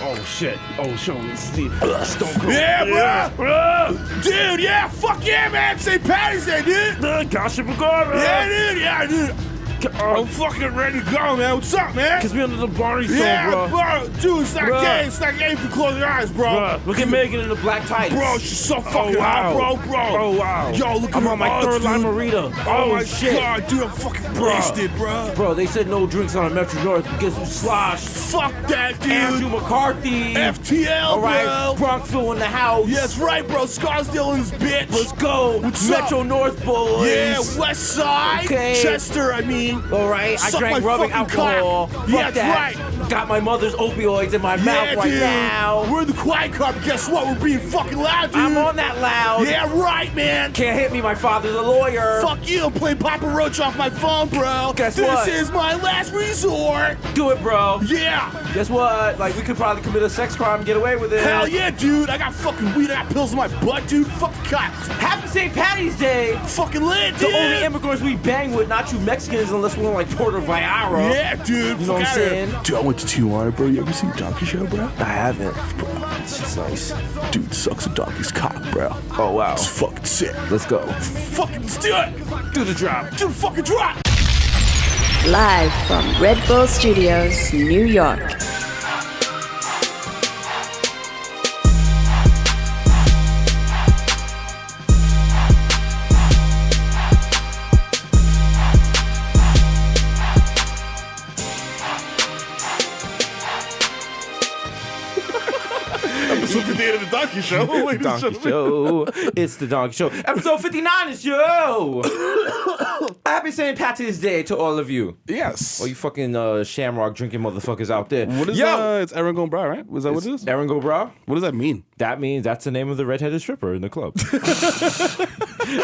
Oh shit. It's the Stone Cold. Yeah, bro. Dude, yeah, fuck yeah, man. St. Patty's Day, dude. Gosh, Pagora. Yeah, dude. I'm fucking ready to go, man. What's up, man? Kiss me under the Barney Stone, yeah, bro. Dude, it's not gay. It's not gay if you close your eyes, bro. Look at Megan in the black tights. Bro, she's so fucking hot, bro. Oh, wow. Yo, look at I'm on my third line marita. Oh, my shit. God, dude, I'm fucking wasted, bro. Bro, they said no drinks on Metro North because you sloshed. Fuck that, dude. Andrew McCarthy. FTL, all right, bro. Bronxville in the house. Yeah, that's right, bro. Scarsdale in this bitch. Let's go. What's Metro up? North boys. Yeah, West Side. Okay. Chester, I mean. All right, I Suck drank my rubbing fucking alcohol. cock. Fuck Yeah, that's that. right. Got my mother's opioids in my mouth right dude. now. We're in the quiet car, but guess what? We're being fucking loud, dude. I'm on that loud. Yeah, right, man. Can't hit me, my father's a lawyer. Fuck you, I'm playing Papa Roach off my phone, bro. Guess this what? This is my last resort. Do it, bro. Yeah. Guess what? Like, we could probably commit a sex crime and get away with it. Hell yeah, dude. I got fucking weed. I got pills in my butt, dude. Fuck the cops. Happy St. Patty's Day. Fucking lit, dude. The only immigrants we bang with, not you Mexicans, unless we're like Puerto Viara. Yeah, dude. You know what I'm saying? Dude, I went to Tijuana, bro. You ever seen Donkey Show, bro? I haven't. Bro, it's just nice. Dude sucks a donkey's cock, bro. Oh, wow. It's fucking sick. Let's go. Fucking, let's do it. Do the drop. Do the fucking drop. Live from Red Bull Studios, New York. Episode 58 of the Donkey Show. Donkey Show. It's the Donkey Show. Episode 59 is yo. Happy St. Patty's Day to all of you. Yes. All you fucking shamrock drinking motherfuckers out there. What is it's Erin Go Bra, right? Was that what it is? Erin Go Bra? What does that mean? That means that's the name of the redheaded stripper in the club.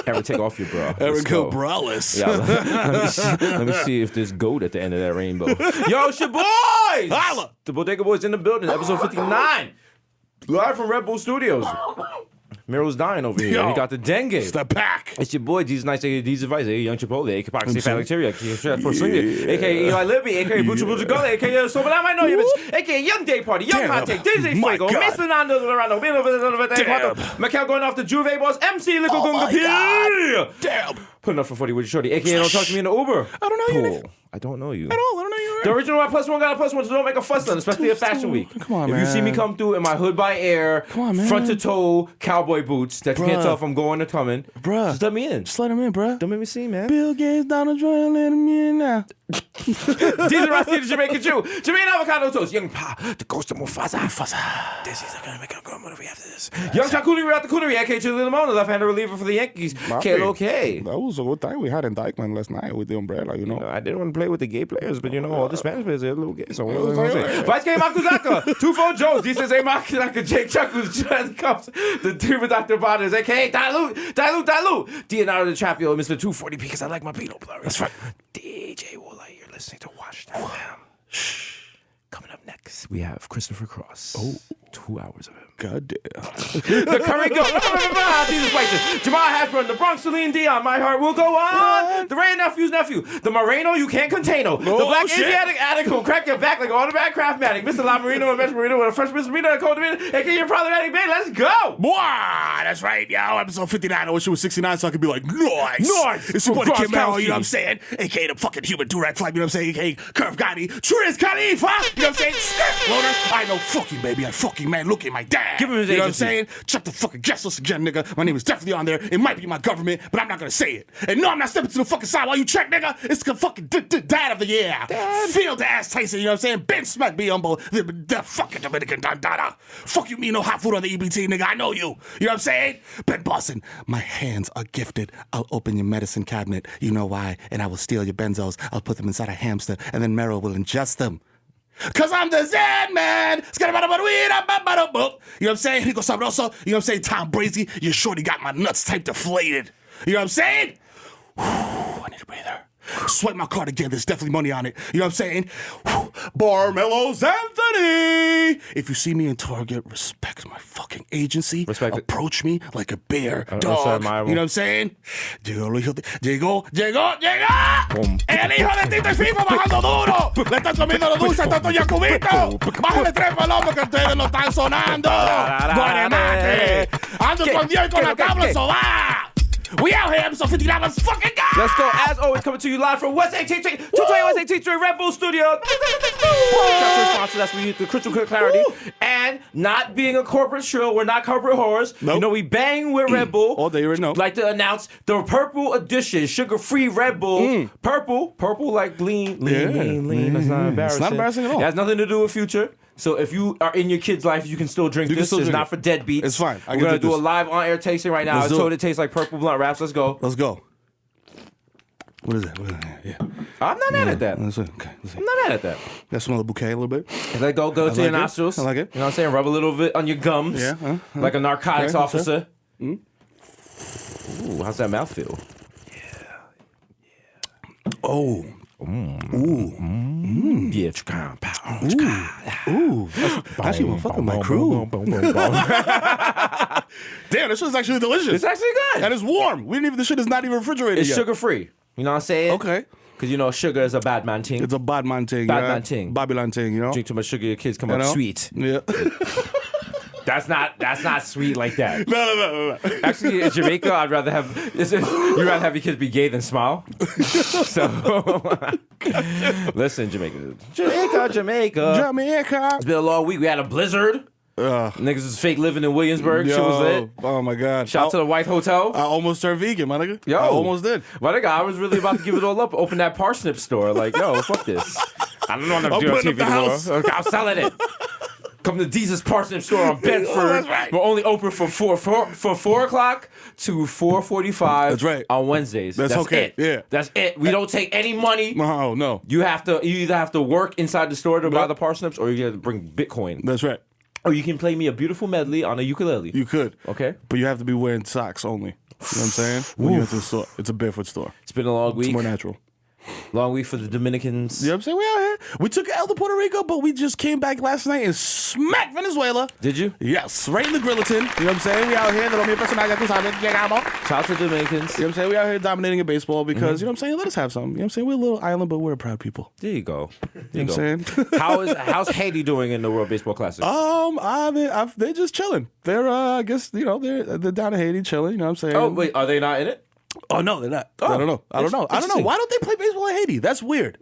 Erin, take off your bra. Erin Go Braless. Yeah, let me see if there's gold at the end of that rainbow. Yo, it's your boys! Holla! The Bodega Boys in the building, episode 59. Live from Red Bull Studios. Mero's dying over here. Yo, he got the dengue. Step back. It's your boy, Jesus Nice, aka Jesus Vice, aka Young Chipotle, aka Poxy Bacteria, aka Porcelain, aka Eli Libby, aka Bucha Bucha Gully, aka Someone I Might Know You, bitch, aka Young Day Party, Young Hot Take, DJ Fuego, Mr. Nando Lorano, Macau going off the Juve Boss, MC Lico Gunga P. Damn. Putting up for 40 with Shorty, aka Don't Talk to Me in the Uber. I don't know you. I don't know you. At all. I don't know you. The original Y +1 got a +1, so don't make a fuss on, especially at Fashion Week. Come on, if you see me come through in my hood by air, front to toe cowboy boots that you can't tell if I'm going or coming, just let me in. Just let him in, bruh. Don't make me see, man. Bill Gates, Donald Trump, let him in now. Diesel Rossi, the Jamaican Jew. Jamaican avocado toast. Young Pa, the ghost of Mufasa. This is going to make a good movie after this. Young Chakuli without the coonery, aka Chili Limon, the left-hander reliever for the Yankees. K-Lo-K. That was a good time we had in Dykeman last night with the umbrella, you know. I didn't want to play with the gay players, but you know, all the Spanish players are a little gay. So what was I saying? Vice K Makuzaka, 2-4 Jones. This is a Makuzaka, Jake Chuck, who's cups. The dude with Dr. Botters, aka Dilute. Leonardo DiCaprio, Mr. 240, because I like my peanut butter. That's right. DJ Woolite, you're listening to Watch That Fam. Shh. Coming up next, we have Christopher Cross. Oh. 2 hours of him. God damn. The Curry Goat. Jesus White. Jamal Hashburn. The Bronx Celine Dion. My heart will go on. The Ray Nephew's nephew. The Moreno you can't contain. The Black Asiatic addict who'll crack your back like an automatic craftmatic. Mr. La Marino and Mr. Marino with a fresh Mr. Marino and Cold Marino. AKA your problematic babe. Let's go. Boy, that's right, yo. Episode 59. I wish it was 69 so I could be like, nice. It's your boy, Kim Mero, you know what I'm saying? AKA the fucking human durag flag, you know what I'm saying? AKA Curve Gotti. Triz Khalifa. You know what I'm saying? Skirt loader. I know fucking baby. I fucking man. Look at my dad. Give him his You know agency. what I'm saying? Check the fucking guest list again, nigga. My name is definitely on there. It might be my government, but I'm not gonna say it. And no, I'm not stepping to the fucking side while you check, nigga. It's the fucking dad of the year. Field ass Tyson, you know what I'm saying? Ben Smack be humble. The fucking Dominican Dondada. Fuck you, me no hot food on the EBT, nigga. I know you. You know what I'm saying? Ben Boston, my hands are gifted. I'll open your medicine cabinet. You know why? And I will steal your benzos. I'll put them inside a hamster, and then Mero will ingest them. Cause I'm the Zen man. You know what I'm saying? Rico Sabroso. You know what I'm saying? Tom Brady. You shorty got my nuts type deflated. You know what I'm saying? Whew, I need a breather. Swipe my card again. There's definitely money on it. You know what I'm saying? Barmelos Anthony. If you see me in Target, respect my fucking agency. Respect it. Approach me like a bear dog. also You know admirable. what I'm saying? Llegó. El hijo de Tito y FIFA bajando duro. Le están comiendo los dulces a tanto Jacobito. Bájale 3 palomos que ustedes no están sonando. Guaremate. Ando con Dios y con la tabla soba. We out here, episode 59. Let's fucking go! Let's go. As always, coming to you live from West 220 West 18th Red Bull Studio. Shout out to the sponsor. That's where you get the crystal clear clarity. And not being a corporate shill, we're not corporate whores. Nope. You know, we bang with Red Bull. All day, you already know. Like to announce the Purple Edition, sugar-free Red Bull. Purple like lean. That's not embarrassing. It's not embarrassing at all. It has nothing to do with Future. So if you are in your kid's life, you can still drink this. It's not for deadbeats. It's fine. We're going to do a live on-air tasting right now. Let's I do told it. it tastes like purple blunt wraps. Let's go. Let's go. What is it? Yeah. I'm not mad at that. Let's see. Okay. Let's see. I'm not mad at that. That smell the bouquet a little bit. Like go to your nostrils. I like it. You know what I'm saying? Rub a little bit on your gums. Yeah. Like a narcotics Okay, officer. Ooh, how's that mouth feel? Oh. Yeah. Ooh. Actually, well, fucking my crew. Damn, this shit's actually delicious. It's actually good. And it's warm. The shit is not even refrigerated It's yet. sugar-free. You know what I'm saying? Okay. Because, you know, sugar is a bad man thing. It's a bad man thing. Bad man thing. Babylon thing, you know? Drink too much sugar, your kids come You up know? sweet. Yeah. That's not sweet like that. No. Actually, in Jamaica, you'd rather have your kids be gay than smile. So, listen, Jamaica. It's been a long week. We had a blizzard. Niggas was fake living in Williamsburg. Shit was lit. Oh my God. Shout out to the White Hotel. I almost turned vegan, my nigga. Yo. I almost did. My nigga, I was really about to give it all up. Open that parsnip store. Like, yo, fuck this. I don't want to do putting TV up the anymore. house. Okay, I'm selling it. Come to Desus Parsnip Store on Bedford. That's right. We're only open from 4 o'clock to 4:45. That's right. On Wednesdays. That's okay. It. Yeah. That's it. We don't take any money. No. You either have to work inside the store to buy the parsnips, or you have to bring Bitcoin. That's right. Or you can play me a beautiful medley on a ukulele. You could. Okay. But you have to be wearing socks only. You know what I'm saying? When you enter the store. It's a barefoot store. It's been a long week. It's more natural. Long week for the Dominicans. You know what I'm saying? We out here. We took El to Puerto Rico, but we just came back last night and smacked Venezuela. Did you? Yes. Right in the Grilliton. You know what I'm saying? We out here. Shout out to the Dominicans. You know what I'm saying? We out here dominating in baseball because, you know what I'm saying? Let us have some. You know what I'm saying? We're a little island, but we're a proud people. There you go. You know what I'm saying? How's Haiti doing in the World Baseball Classic? They're just chilling. They're, I guess, you know, they're down in Haiti chilling. You know what I'm saying? Oh, wait, are they not in it? Oh no, they're not. Oh, I don't know. interesting. Why don't they play baseball in Haiti? That's weird.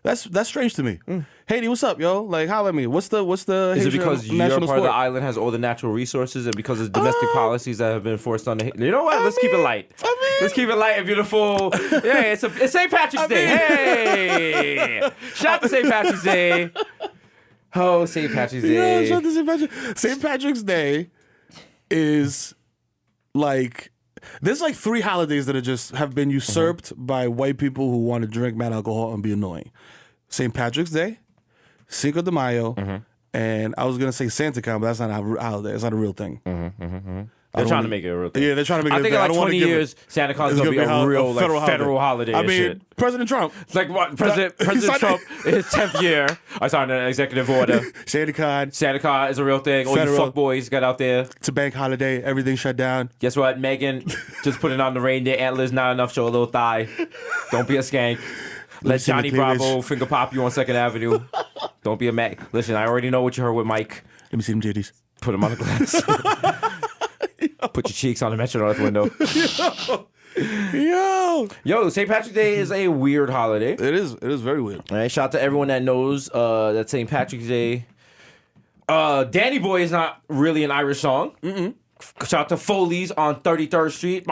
That's strange to me. Haiti, what's up, yo? Like, holla at me. What's the? Is Haitian it because your national part of sport? the island has all the natural resources, and because of domestic policies that have been forced on the? You know what? Let's keep it light. Let's keep it light and beautiful. Yeah, it's St. Patrick's Day. Hey, shout out to St. Patrick's Day. Oh, St. Patrick's Day. Yeah, shout out to St. Patrick's. St. Patrick's Day is like. There's like 3 holidays that have been usurped by white people who want to drink mad alcohol and be annoying. St. Patrick's Day, Cinco de Mayo, and I was going to say SantaCon, but that's not a holiday. It's not a real thing. They're trying to make it a real thing. Yeah, they're trying to make it I a think thing. in I like don't wanna 20 give years, Santa Claus is It's going to be a real federal holiday I and mean, shit. President Trump. It's like what? President Trump, in his 10th year, I signed an executive order. SantaCon. Santa Claus is a real thing. All you Federal. fuckboys got out there. It's a bank holiday. Everything shut down. Guess what? Megan just putting on the reindeer antlers. Not enough. Show a little thigh. Don't be a skank. Let see the Johnny cleavage. Bravo finger pop you on 2nd Avenue. Don't be a Mac. Listen, I already know what you heard with Mike. Let me see them titties. Put them on the glass. Put your cheeks on the Metro North window. Yo, St. Patrick's Day is a weird holiday. It is very weird. All right, shout out to everyone that knows that St. Patrick's Day. Danny Boy is not really an Irish song. Shout out to Foley's on 33rd Street.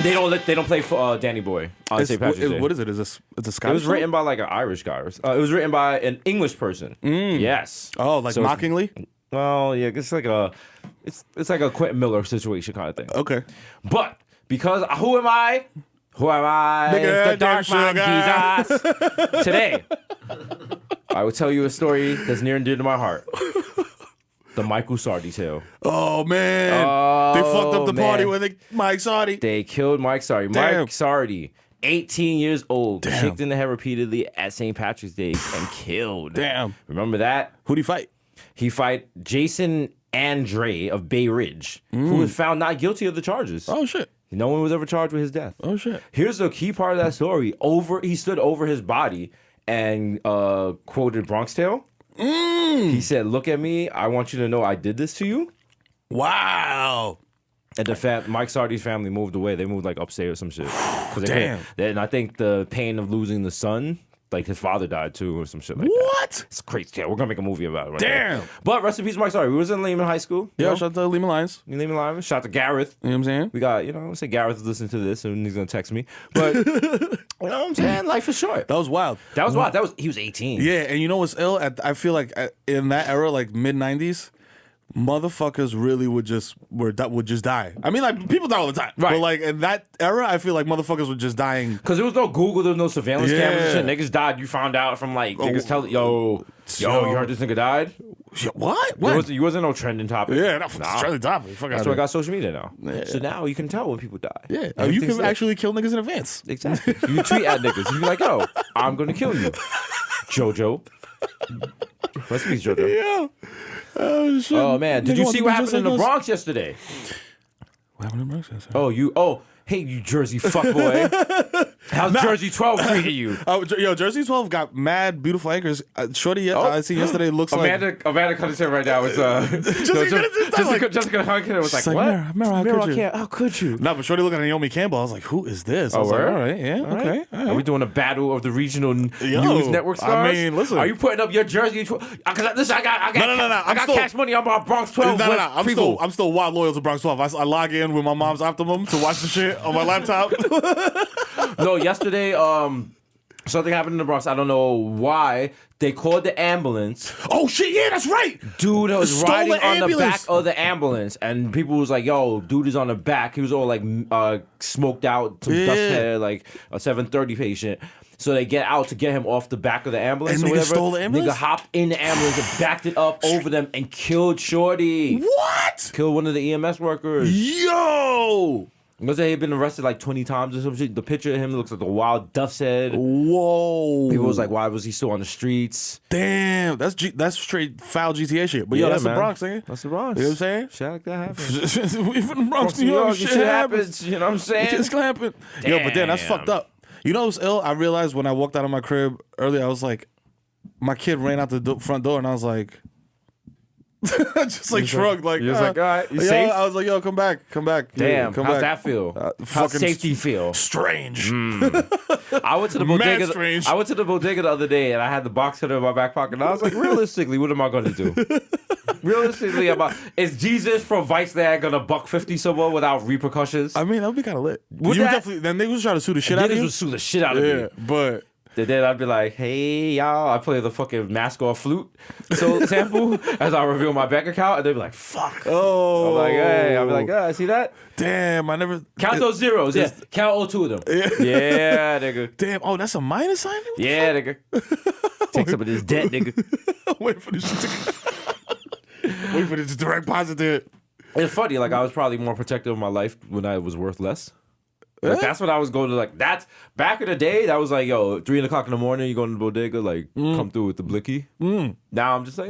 They don't play for Danny Boy on St. Patrick's Day. What is it? It's a Scottish It was song? written by like an Irish guy. It was written by an English person. Yes. Oh, like So mockingly? Well, yeah, it's like a Quentin Miller situation kind of thing. Okay. But because who am I? Nigga, The dark damn man sugar. Jesus. Today, I will tell you a story that's near and dear to my heart. The Michael Sardi tale. Oh, man. They fucked up the party with Mike Sardi. They killed Mike Sardi. Damn. Mike Sardi 18 years old, Damn. kicked in the head repeatedly at St. Patrick's Day and killed. Damn. Remember that? Who'd he fight? He fight Jason Andre of Bay Ridge, who was found not guilty of the charges. Oh, shit. No one was ever charged with his death. Oh, shit. Here's the key part of that story. He stood over his body and quoted Bronx Tale. He said, "Look at me. I want you to know I did this to you." Wow. And Mike Sardi's family moved away. They moved like upstate or some shit. Damn. And I think the pain of losing the son, like his father died too or some shit like that. What? It's crazy. Yeah, we're gonna make a movie about it. Right Damn. now. But rest in peace, Mike Sardi. We was in Lehman High School. Yeah, shout out to Lehman Lions. Lehman Lyman. Shout out to Gareth. You know what I'm saying? We got, let's say Gareth is listening to this and he's gonna text me. But you know what I'm saying? Life is short. That was wild. That was wild. He was 18. Yeah, and you know what's ill? I feel like in that era, like mid-90s, motherfuckers really would just die. I mean, like, people die all the time. Right. But, like, in that era, I feel like motherfuckers were just dying. Because there was no Google, there was no surveillance cameras and shit. Yeah. Niggas died. You found out from, like, niggas tell yo, you heard this nigga died? What? You wasn't no trending topic. Yeah, that's trending topic. That's why I got social media now. Yeah. So now you can tell when people die. Yeah. You Everything's can lit. actually kill niggas in advance. Exactly. You tweet at niggas. You be like, yo, I'm going to kill you. JoJo. Rest in peace, JoJo. Yeah. Oh, shit. Oh, man. Did Nigga you want see to what be happened just in the like us? Bronx yesterday? What happened in the Bronx yesterday? Hey, you Jersey fuckboy. How's Jersey 12 treating you? Yo, Jersey 12 got mad beautiful anchors. Shorty, I seen yesterday looks Amanda comes in right now. It's Jessica Hunkin was like, like, what? Mero, how could you? How could you? No, but Shorty looking at Naomi Campbell, I was like, who is this? I was word? like, all right, yeah, okay. All Are right. we doing a battle of the regional news network I stars? mean, listen. Are you putting up your Jersey 12? Listen, I got I got cash money on my Bronx 12. I'm still wild loyal to Bronx 12. I log in with my mom's Optimum to watch the shit on my laptop. No, yesterday, something happened in the Bronx. I don't know why. They called the ambulance. Oh shit, yeah, that's right. Dude was Stole riding the on the back ambulance. of the ambulance, and people was like, "Yo, dude is on the back." He was all like smoked out, some dust hair, like a 730 patient. So they get out to get him off the back of the ambulance And or nigga whatever. stole the ambulance? Nigga hopped in the ambulance and backed it up over them and killed Shorty. What? Killed one of the EMS workers. Yo. Because he had been arrested like 20 times or some shit. The picture of him looks like a wild Duff's head. Whoa. People was like, why was he still on the streets? Damn, that's straight foul GTA shit. But yo, Yeah, that's man. the Bronx, nigga. That's the Bronx. You know what I'm saying? Shit like that happens. We from the Bronx, New York. Shit happens. You know what I'm saying? It's gonna happen. Yo, but then that's Damn. fucked up. You know what's ill? I realized when I walked out of my crib earlier, I was like, my kid ran out the front door, and I was like, just like shrugged, like, you was like, all right, you yo, safe? I was like, yo, come back. Damn, come how's back. that feel? How's fucking safety feel? Strange. I went to the Mad bodega. strange. I went to the bodega the other day, and I had the box cutter in my back pocket. And I was like, realistically, what am I going to do? Realistically, is Jesus from Vice Land gonna $150 someone without repercussions? I mean, that would be kind of lit. Would You that- definitely, then they was trying to sue the shit out of Niggas you. would sue the shit out of Yeah, me. but And then I'd be like, hey, y'all, I play the fucking mask off flute sample as I reveal my bank account, and they'd be like, fuck. oh, I'm like, hey, I'll be like, see that? damn, I never Count those zeros, yeah. Count all two of them. Yeah, nigga. Damn, oh, that's a minus sign. Yeah, nigga. Take some of this debt, nigga. Wait for this shit to wait for this direct positive. It's funny, like, I was probably more protective of my life when I was worth less. Like, that's what I was going to, like, that's, back in the day, that was like, yo, 3 o'clock in the morning, you go to the bodega, like, come through with the blicky. Now I'm just like,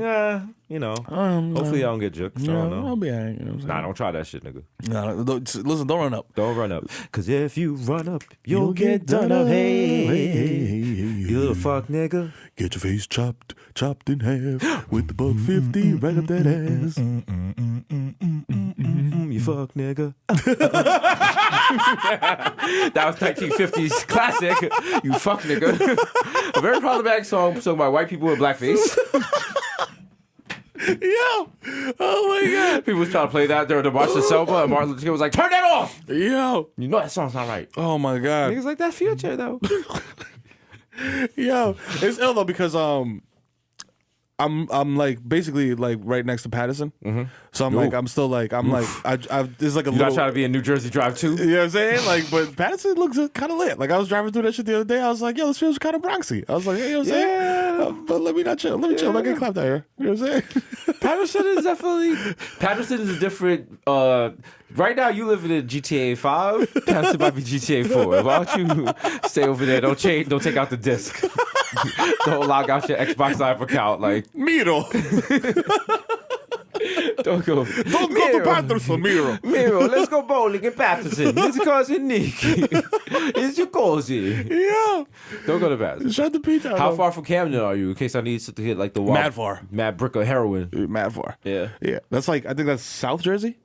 you know, hopefully I don't get juked. I don't know. I'll be all right, you know what I'm saying? Nah, don't try that shit, nigga. Nah, listen, don't run up. Don't run up. Because if you run up, you'll get done up. Hey, you little fuck nigga. Get your face chopped in half with the $1.50 right up that ass. You fuck nigga. That was 1950s classic. You fuck nigga. A very problematic song sung by white people with blackface. Yo, oh my god. People was trying to play that during the March of Selma, and Martin Luther King was like, turn that off! Yo, You know that song's not right. oh my god. Niggas like that future, though. Yo, it's ill though because I'm like basically like right next to Patterson, so I'm like I'm still like I'm like I there's like a You little. not trying to be in New Jersey Drive, too? You know what I'm saying? Like, but Patterson looks kind of lit. Like, I was driving through that shit the other day. I was like, yo, this feels kind of Bronxy. I was like, hey, you know what I'm saying? But let me not chill. Let me chill. Don't get clapped out here. You know what I'm saying? Patterson is definitely... Patterson is a different... right now, you live in GTA 5. Patterson might be GTA 4. Why don't you stay over there? Don't change. Don't take out the disc. Don't log out your Xbox Live account. Like... Mero. Don't go to Patterson, Mero. Mero, let's go bowling in Patterson. It's cousin Nick. It's your cozy. Yeah. Don't go to Patterson. Shut the beat out. How far from Camden are you? In case I need to hit like the wild, Mad far. Mad brick of heroin. Mad far. Yeah. Yeah. That's like, I think that's South Jersey.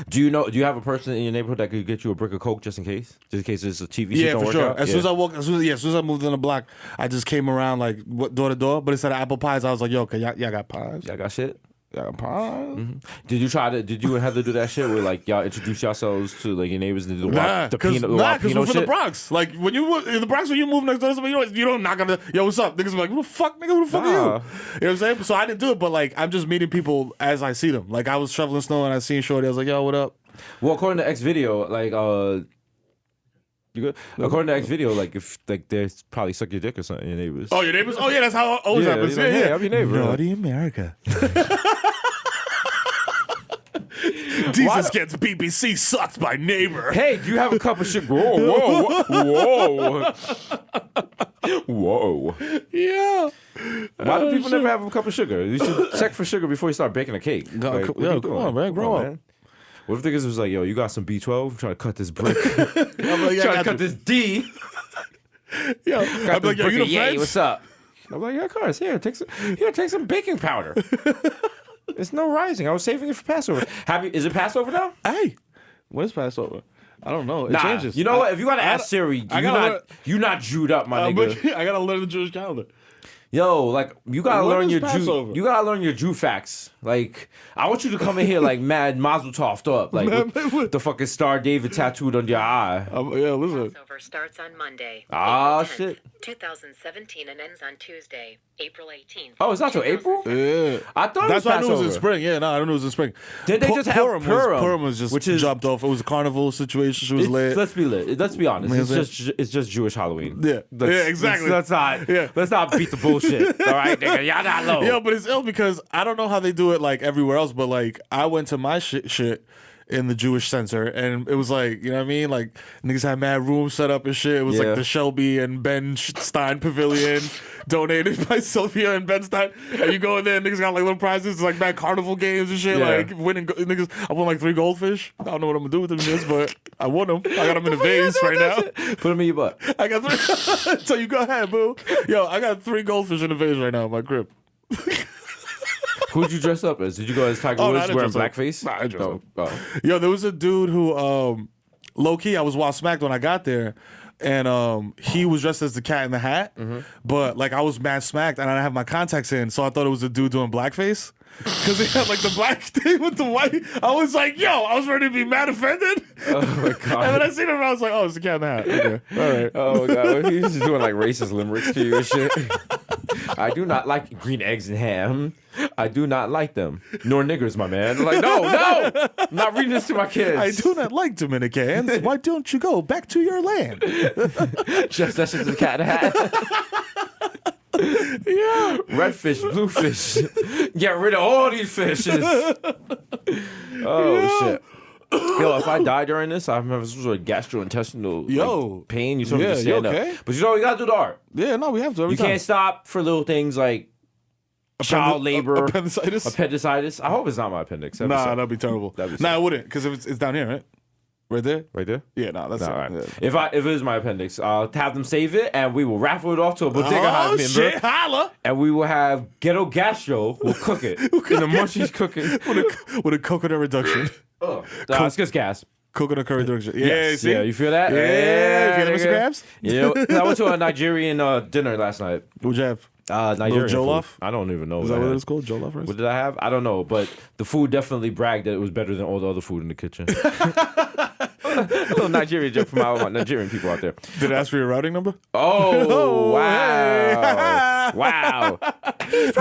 Do you have a person in your neighborhood that could get you a brick of coke just in case? Just in case there's a TV shit don't for work sure. out? As soon as I moved in the block, I just came around like door to door. But instead of apple pies, I was like, yo, y'all got pies? Y'all got shit? Y'all got pies? Mm-hmm. Did you and Heather do that shit where like y'all introduce yourselves to like your neighbors and do the because we're from the Bronx. Like when you move in the Bronx, when you move next door to somebody, you don't knock on the yo, what's up? Niggas be like, who the fuck, nigga? Who the fuck are you? You know what I'm saying? So I didn't do it, but like I'm just meeting people as I see them. Like I was shoveling snow and I seen Shorty. I was like, yo, what up? Well, according to X video, like you good? According to X video, like if like they probably suck your dick or something, your neighbors. Oh, your neighbors? Oh yeah, that's how it always happens. Like, hey, I'm your neighbor. Naughty America. Desus gets BBC sucked by neighbor. Hey, do you have a cup of sugar? Whoa. Whoa. Yeah. Why do people never have a cup of sugar? You should check for sugar before you start baking a cake. Like, come on, man. Grow up. Man. What if niggas was like, yo, you got some B12? I'm trying to cut this brick. I'm like, trying to cut this D. Yo, I'm like, yo, you the friends? What's up? I'm like, yeah, of course. Here, take some baking powder. It's no rising. I was saving it for Passover. Is it Passover now? Hey, when's Passover? I don't know. It changes. You know what? If you gotta ask Siri, you're not Jewed up, my nigga. I gotta learn the Jewish calendar. Yo, like you gotta learn your Jew. You gotta learn your Jew facts. Like I want you to come in here like mad Mazel Tov up, like with the fucking Star David tattooed on your eye. Yeah, listen. Passover starts on Monday. Ah, shit. 2017 and ends on Tuesday, April 18th. Oh, it's not till April? Yeah. I thought that's it was why I knew it was in spring. Yeah, no, I don't know it was in spring. Did they just have Purim? Was just jumped off. It was a carnival situation. She was lit. Let's be lit. Let's be honest. It's just Jewish Halloween. Yeah. Exactly. Let's not beat the bullshit. All right, nigga. Y'all not low. Yo, but it's ill because I don't know how they do it like everywhere else, but like I went to my shit in the Jewish center, and it was like, you know what I mean? Like niggas had mad rooms set up and shit. It was like the Shelby and Ben Stein Pavilion donated by Sylvia and Ben Stein. And you go in there, and niggas got like little prizes, it's like mad carnival games and shit. Like winning niggas. I won like 3 goldfish. I don't know what I'm gonna do with them this, but I won them. I got them in a vase right now. Put them in your butt. I got 3. So you go ahead, boo. Yo, I got 3 goldfish in a vase right now in my crib. Who'd you dress up as? Did you go as Tiger Woods wearing blackface? Nah, I dressed up. Yo, there was a dude who, low key, I was wild smacked when I got there, and he was dressed as the Cat in the Hat, but like I was mad smacked and I didn't have my contacts in, so I thought it was a dude doing blackface. Because he had like the black thing with the white. I was like, yo, I was ready to be mad offended. Oh my God. And then I seen him and I was like, oh, it's the Cat in the Hat. Okay. All right. Oh my God. He was just doing like racist limericks to you and shit. I do not like green eggs and ham. I do not like them. Nor niggers, my man. I'm like, no. I'm not reading this to my kids. I do not like Dominicans. Why don't you go back to your land? Jeff Sessions and the Cat in the Hat. Yeah. Redfish, bluefish. Get rid of all these fishes. Oh, shit. Yo, if I die during this, I'm having some sort of gastrointestinal pain. You sort of just stand up. But you know, we got to do the art. Yeah, no, we have to. You can't stop for little things like child labor. Appendicitis. I hope it's not my appendix. Nah, that'd be terrible. Nah, it wouldn't, because it's down here, right? Right there? Right there? Yeah, that's it. Right. Yeah. If it is my appendix, I'll have them save it, and we will raffle it off to a Bodega Boys member. Shit, holla! And we will have Ghetto Gastro. We'll cook it in the munchies cooking with a coconut reduction. It's just gas. Coconut curry reduction. Yeah, yes. see? Yeah, you feel that? Yeah, you feel that, Mr. Krabs? Yeah, I went to a Nigerian dinner last night. What'd you have? Nigerian Jollof? Food. I don't even know. Is that what it's called? Jollof rice? What did I have? I don't know, but the food definitely bragged that it was better than all the other food in the kitchen. A little Nigerian joke from our Nigerian people out there. Did it ask for your routing number? Oh, wow. Hey. Wow. He's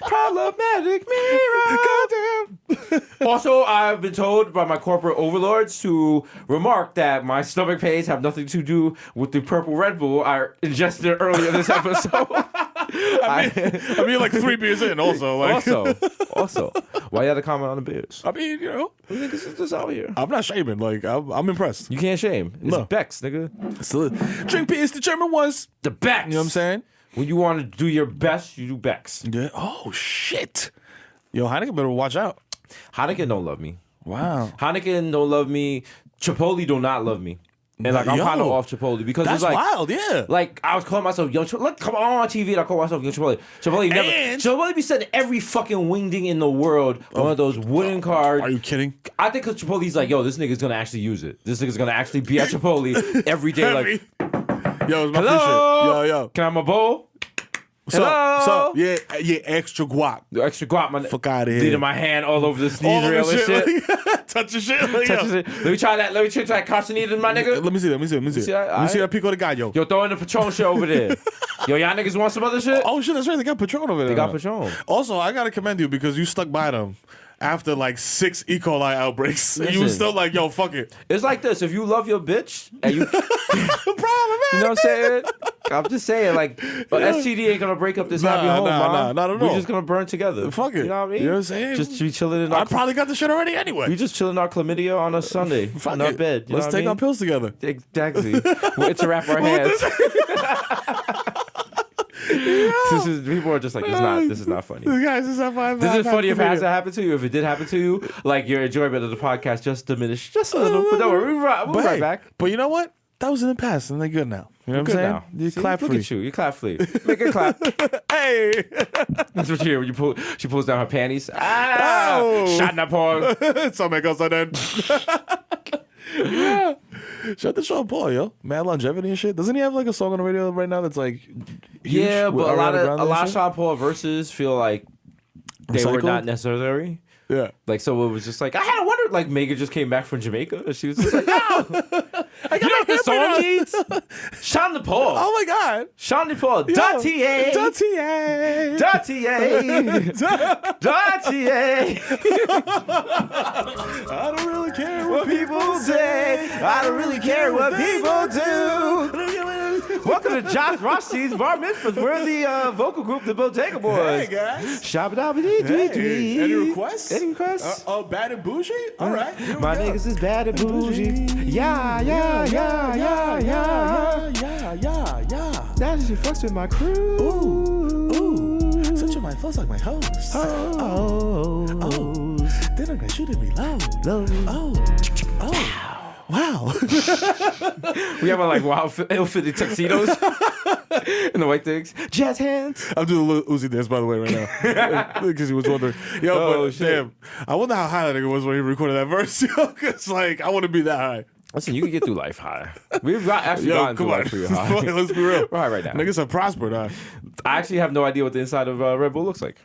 problematic Mero. Goddamn. Also, I've been told by my corporate overlords to remark that my stomach pains have nothing to do with the purple Red Bull I ingested earlier this episode. I mean, like 3 beers in. Also, like also, why you had to comment on the beers? I mean, you know, You niggas is just out here. I'm not shaming. Like, I'm impressed. You can't shame. It's No. Beck's, nigga. So, drink beers the German ones. The Beck's. You know what I'm saying? When you want to do your best, you do Beck's. Yeah. Oh shit. Yo, Heineken better watch out. Heineken don't love me. Wow. Heineken don't love me. Chipotle do not love me. And like I'm kind of off Chipotle because That's it's like wild, yeah. Like I was calling myself Young Chipotle. Like, come on TV, and I call myself Young Chipotle. Chipotle be sending every fucking wingding in the world one of those wooden cards. Are you kidding? I think because Chipotle's like, yo, this nigga's gonna actually use it. This nigga's gonna actually be at Chipotle every day. Like, yo, it's my free hello, shit. Yo. Can I have my bowl? So, yeah, extra guac. The extra guap, my Fuck out of here. Leading my hand all over the sneeze All rail and shit. Like, touch your shit. Like, Touch it. Let me try that. Let me try that Castaneda, my nigga. Let me see. Let me see that pico de gallo. Yo, throw in the Patron shit over there. Yo, y'all niggas want some other shit? Oh shit, that's right. They got Patron over there. They got Patron. Also, I gotta commend you because you stuck by them after like 6 E. coli outbreaks. Listen. You was still like, yo, fuck it. It's like this. If you love your bitch and you, No problem, man. you know what I'm saying? I'm just saying, like, but STD ain't gonna break up this happy home, man. not at We're all. just gonna burn together. Fuck it. You know what I mean? You know what I'm saying? Just be chilling in I our. probably got the shit already anyway. We just chilling our chlamydia on a Sunday Fuck in our it. bed. You Let's know take what I our mean? pills together. Exactly. We'll interwrap our hands. People are just like, this is not funny. Guys, this is not fine. This is funny if it hasn't happened to you. If it did happen to you, like your enjoyment of the podcast just diminished just a little. But don't worry, we'll be right back. But you know what? That was in the past, and they're good now. You know what I'm Good saying? now. You See, clap look free. at you. You clap free. Make it clap. Hey! That's what you hear when you pull. She pulls down her panties. Ah! Oh. Shot in that paw. So make us then. Yeah. Shut the show, Paul, yo. Mad longevity and shit. Doesn't he have like a song on the radio right now that's like huge Yeah, with but a Ariana lot Grande of and shit? Sean Paul verses feel like they were Recycled? not necessary. Yeah. Like, so it was just like, I had to wonder, like, Megan just came back from Jamaica, and she was just like, yo, you know what the song needs? Sean the Paul. Oh my God. Sean the Paul. Dottier. Dottier. Dottier. Dottier. I don't really care What people say. I don't really care what people do. Welcome to Josh Rothstein's Bar Mitzvahs. We're the vocal group, the Bodega Boys. Hey, guys. Shabba-dabba-dee-dee-dee. Any requests? Any requests? Oh, bad and bougie? All right. here we My go. niggas is bad and bougie. Yeah, yeah, yeah, yeah, yeah. Yeah. That is you fucks with my crew. Ooh. Such a my fuss like my host. Oh. Then I'm gonna shoot and reload. Oh. Wow. We have like wild, ill-fitted tuxedos and the white things. Jazz hands. I'm doing a little Uzi dance, by the way, right now. Because he was wondering. Yo, Oh, but shit. damn. I wonder how high that nigga was when he recorded that verse, yo. Because, like, I want to be that high. Listen, you can get through life high. We've actually Yo, gotten come through on. life pretty high. Let's be real. Right now. Niggas have prospered, huh? I actually have no idea what the inside of Red Bull looks like.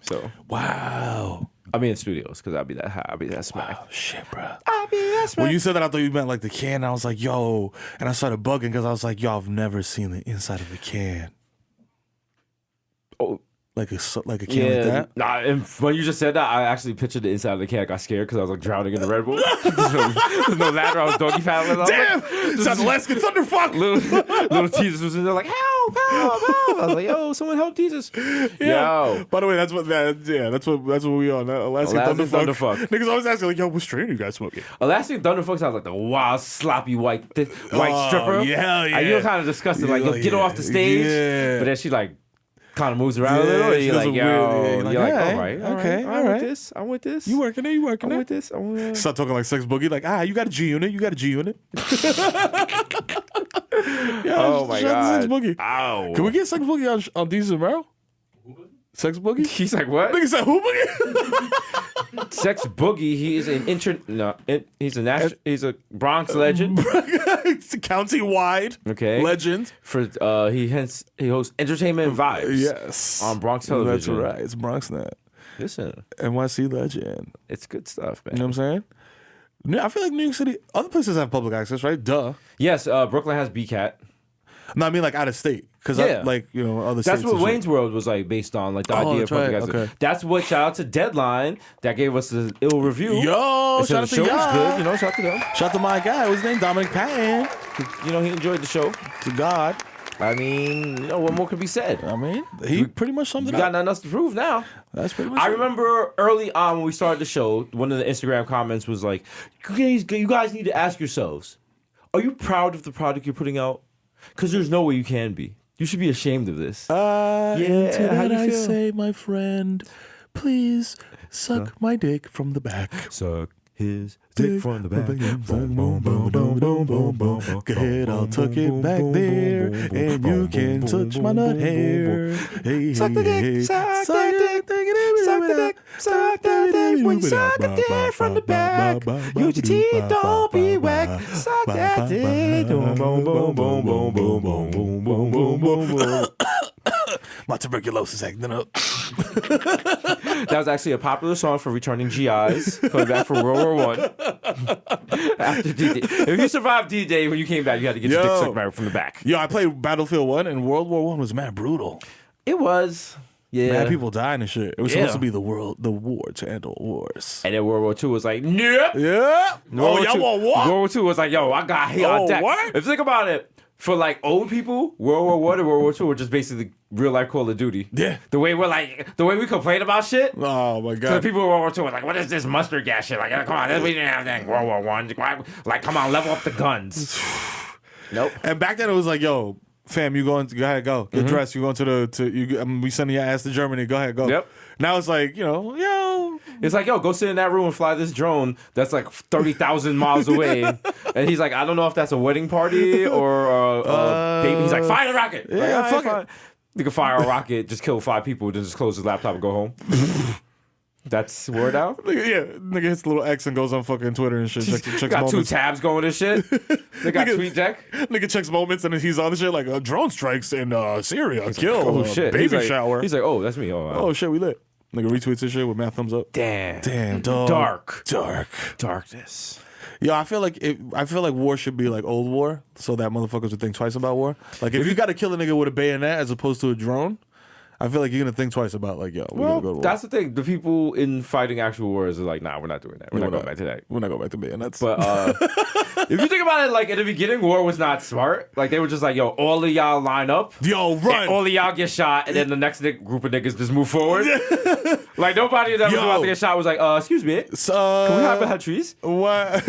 So, Wow. I'll be in studios because I'll be that high. I'll be that smack. Oh, shit, bro. I'll be that smack. When you said that, I thought you meant like the can. And I was like, yo. And I started bugging because I was like, yo, I've never seen the inside of a can. Oh. Like a can like that? Nah, and when you just said that, I actually pictured the inside of the can. I got scared because I was like drowning in the Red Bull. There's no ladder. I was doggy paddling. Damn! Sounds Alaskan Thunderfuck! Little Jesus was in there like, help. I was like, yo, someone help Jesus. Yeah. Yo. By the way, that's what we are. Alaskan Alaskan Thunderfuck. Niggas always asking like, yo, what strain are you guys smoking? Alaskan Thunderfuck sounds like the wild, sloppy white stripper. Yeah. And you're kind of disgusted. Like, yo, get her off the stage. Yeah. But then she like kind of moves around a little. And she you're does like, a yo. weird- yeah, You're like, okay, all right. okay, all I'm right. with this. I'm with this. You working it? I'm with this. I'm with Start talking like Sex Boogie. Like, you got a G unit. You got a G unit. Oh my shout out to God. Sex Boogie. Ow. Can we get Sex Boogie on Desus and Mero? Sex Boogie? He's like, what? Nigga said who boogie? Sex Boogie. He is he's a Bronx legend. It's a county-wide Okay. legend. He hosts Entertainment Vibes. Yes. On Bronx That's television. right. It's BronxNet. Listen, NYC legend. it's good stuff, man. You know what I'm saying? I feel like New York City, other places have public access, right? Duh. Yes, Brooklyn has BCAT. No, I mean like out of state. Because Yeah. other That's states. what and shit. Wayne's World was like based on, like the Oh, idea of that's right. public access. Okay. That's what shout out to Deadline that gave us the ill review. Yo, They said shout out the to show was y'all. good. You know, shout out to them. Shout out to my guy. What's his name? Dominic Patton. You know, he enjoyed the show. To God. I mean, what more could be said? I mean, he pretty much summed You it got up. nothing else to prove now. That's pretty much I it. remember early on when we started the show, one of the Instagram comments was like, you guys need to ask yourselves, are you proud of the product you're putting out? Because there's no way you can be. You should be ashamed of this. Yeah, how do you I feel? say, my friend, please suck my dick from the back. Suck his dick from the back. Boom, boom, boom, boom, boom, boom, boom. Go ahead, I'll tuck it back there, and you can touch my nut hair. Hey, Suck the dick, hey, suck that dick, suck the dick, suck that dick. When you suck a dick from the back, use your teeth, don't be whack. Suck that dick. Boom, boom, boom, boom, boom, boom, boom, boom, boom, boom, boom, boom. My tuberculosis acting up. That was actually a popular song for returning GIs coming back from World War One. After D-Day. If you survived D-Day, when you came back, you had to get your dick sucked right from the back. Yo, I played Battlefield 1, and World War 1 was mad brutal. It was. Yeah. Mad people dying and shit. It was supposed to be the war to end all wars. And then World War II was like, nope. Yeah. World y'all War want what? World War II was like, yo, I got hit on deck. What? If you think about it, for like old people, World War One and World War II were just basically real life Call of Duty. Yeah. The way we complain about shit. Oh my So god. the people in World War II were like, what is this mustard gas shit? Like, come on, we didn't have that in World War One. Like, come on, level up the guns. Nope. And back then it was like, yo, fam, you going? Go ahead, go. Get dressed. You going we sending your ass to Germany. Go ahead, go. Yep. Now it's like, yo. It's like, yo, go sit in that room and fly this drone that's like 30,000 miles away. And he's like, I don't know if that's a wedding party or a baby. He's like, fire the rocket. Yeah, like, fuck it. You can fire a rocket, just kill 5 people, then just close his laptop and go home. That's word out. Nigga hits the little X and goes on fucking Twitter and shit. Checks Got 2 moments. tabs going and shit. They got tweet deck. Nigga checks moments and he's on the shit like drone strikes in Syria. Kill. Oh shit. Baby He's like, shower. He's like, oh, that's me. Oh shit, we lit. Nigga retweets this shit with mad thumbs up. Damn, dog. darkness. Yo, I feel like war should be like old war, so that motherfuckers would think twice about war. Like if you got to kill a nigga with a bayonet as opposed to a drone, I feel like you're gonna think twice about like, yo, we gotta go to war. That's the thing. The people in fighting actual wars are like, nah, we're not doing that. We're not going back to that. We're not going back to bayonets. But if you think about it, like in the beginning, war was not smart. Like they were just like, yo, all of y'all line up. Yo, run. All of y'all get shot, and then the next group of niggas just move forward. Like nobody that was about to get shot was like, excuse me, can we hide behind trees? What?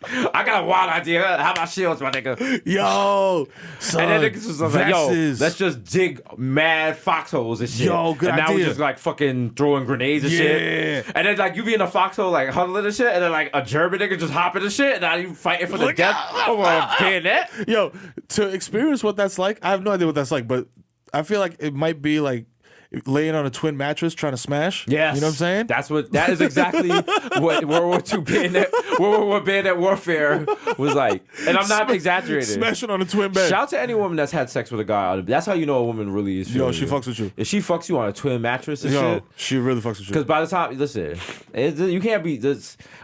I got a wild idea. How about shields, my nigga? Yo, son, And then niggas was like, yo, let's just dig mad foxholes and shit. Yo, good and now we idea. just like fucking throwing grenades and shit. And then like you be in a foxhole like huddling and shit, and then like a German nigga just hopping and shit, and now you fighting for the death over a bayonet. Yo, to experience what that's like, I have no idea what that's like, but I feel like it might be like laying on a twin mattress trying to smash. Yes. You know what I'm saying? That is exactly what World War II World War I bayonet warfare was like. And I'm not exaggerating. Smashing on a twin bed. Shout out to any woman that's had sex with a guy. That's how you know a woman really is feeling Yo, she fucks with you. If she fucks you on a twin mattress and shit. She really fucks with you. Because by the time, listen, you can't be,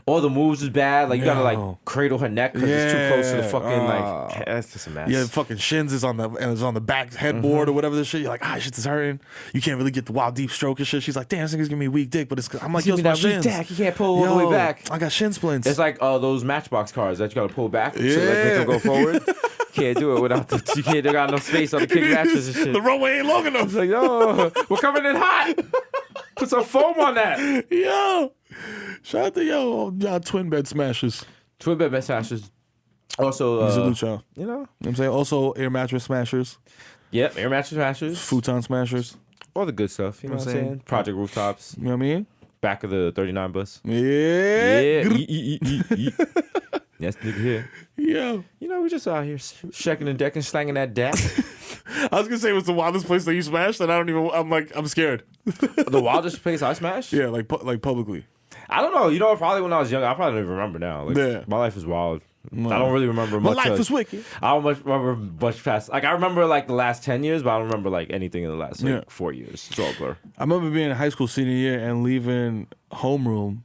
all the moves is bad. Like, you gotta, like, cradle her neck because it's too close to the fucking, like, that's just a mess. Yeah, fucking shins is on the back headboard or whatever this shit. You're like, shit is hurting. You can't really get the wild deep stroke and shit. She's like, damn, this nigga's giving me a weak dick, but I'm like, yo, it's my shins. You can't pull all the way back. I got shin splints. It's like those Matchbox cars that you gotta pull back so like make them go forward. Can't do it without you can't. They got enough space on the king mattress and shit. The runway ain't long enough. It's like, yo, we're coming in hot. Put some foam on that. Yo, shout out to y'all twin bed smashers. Twin bed smashers. Also, salute y'all. You know what I'm saying? Also, air mattress smashers. Yep, air mattress smashers. Futon smashers. All the good stuff. You know what I'm saying? Project Rooftops. You know what I mean? Back of the 39 bus. Yeah. Yes, nigga here. Yo. You know, we just out here checking the deck and slanging that deck. I was gonna say it was the wildest place that you smashed, and I'm scared. The wildest place I smashed? Yeah, like publicly. I don't know. You know, probably when I was young, I probably don't even remember now. Like, yeah. My life is wild. I don't really remember much. My life is wicked. I don't remember much past. Like, I remember, like, the last 10 years, but I don't remember, like, anything in the last, 4 years. It's all blur. I remember being in high school senior year and leaving homeroom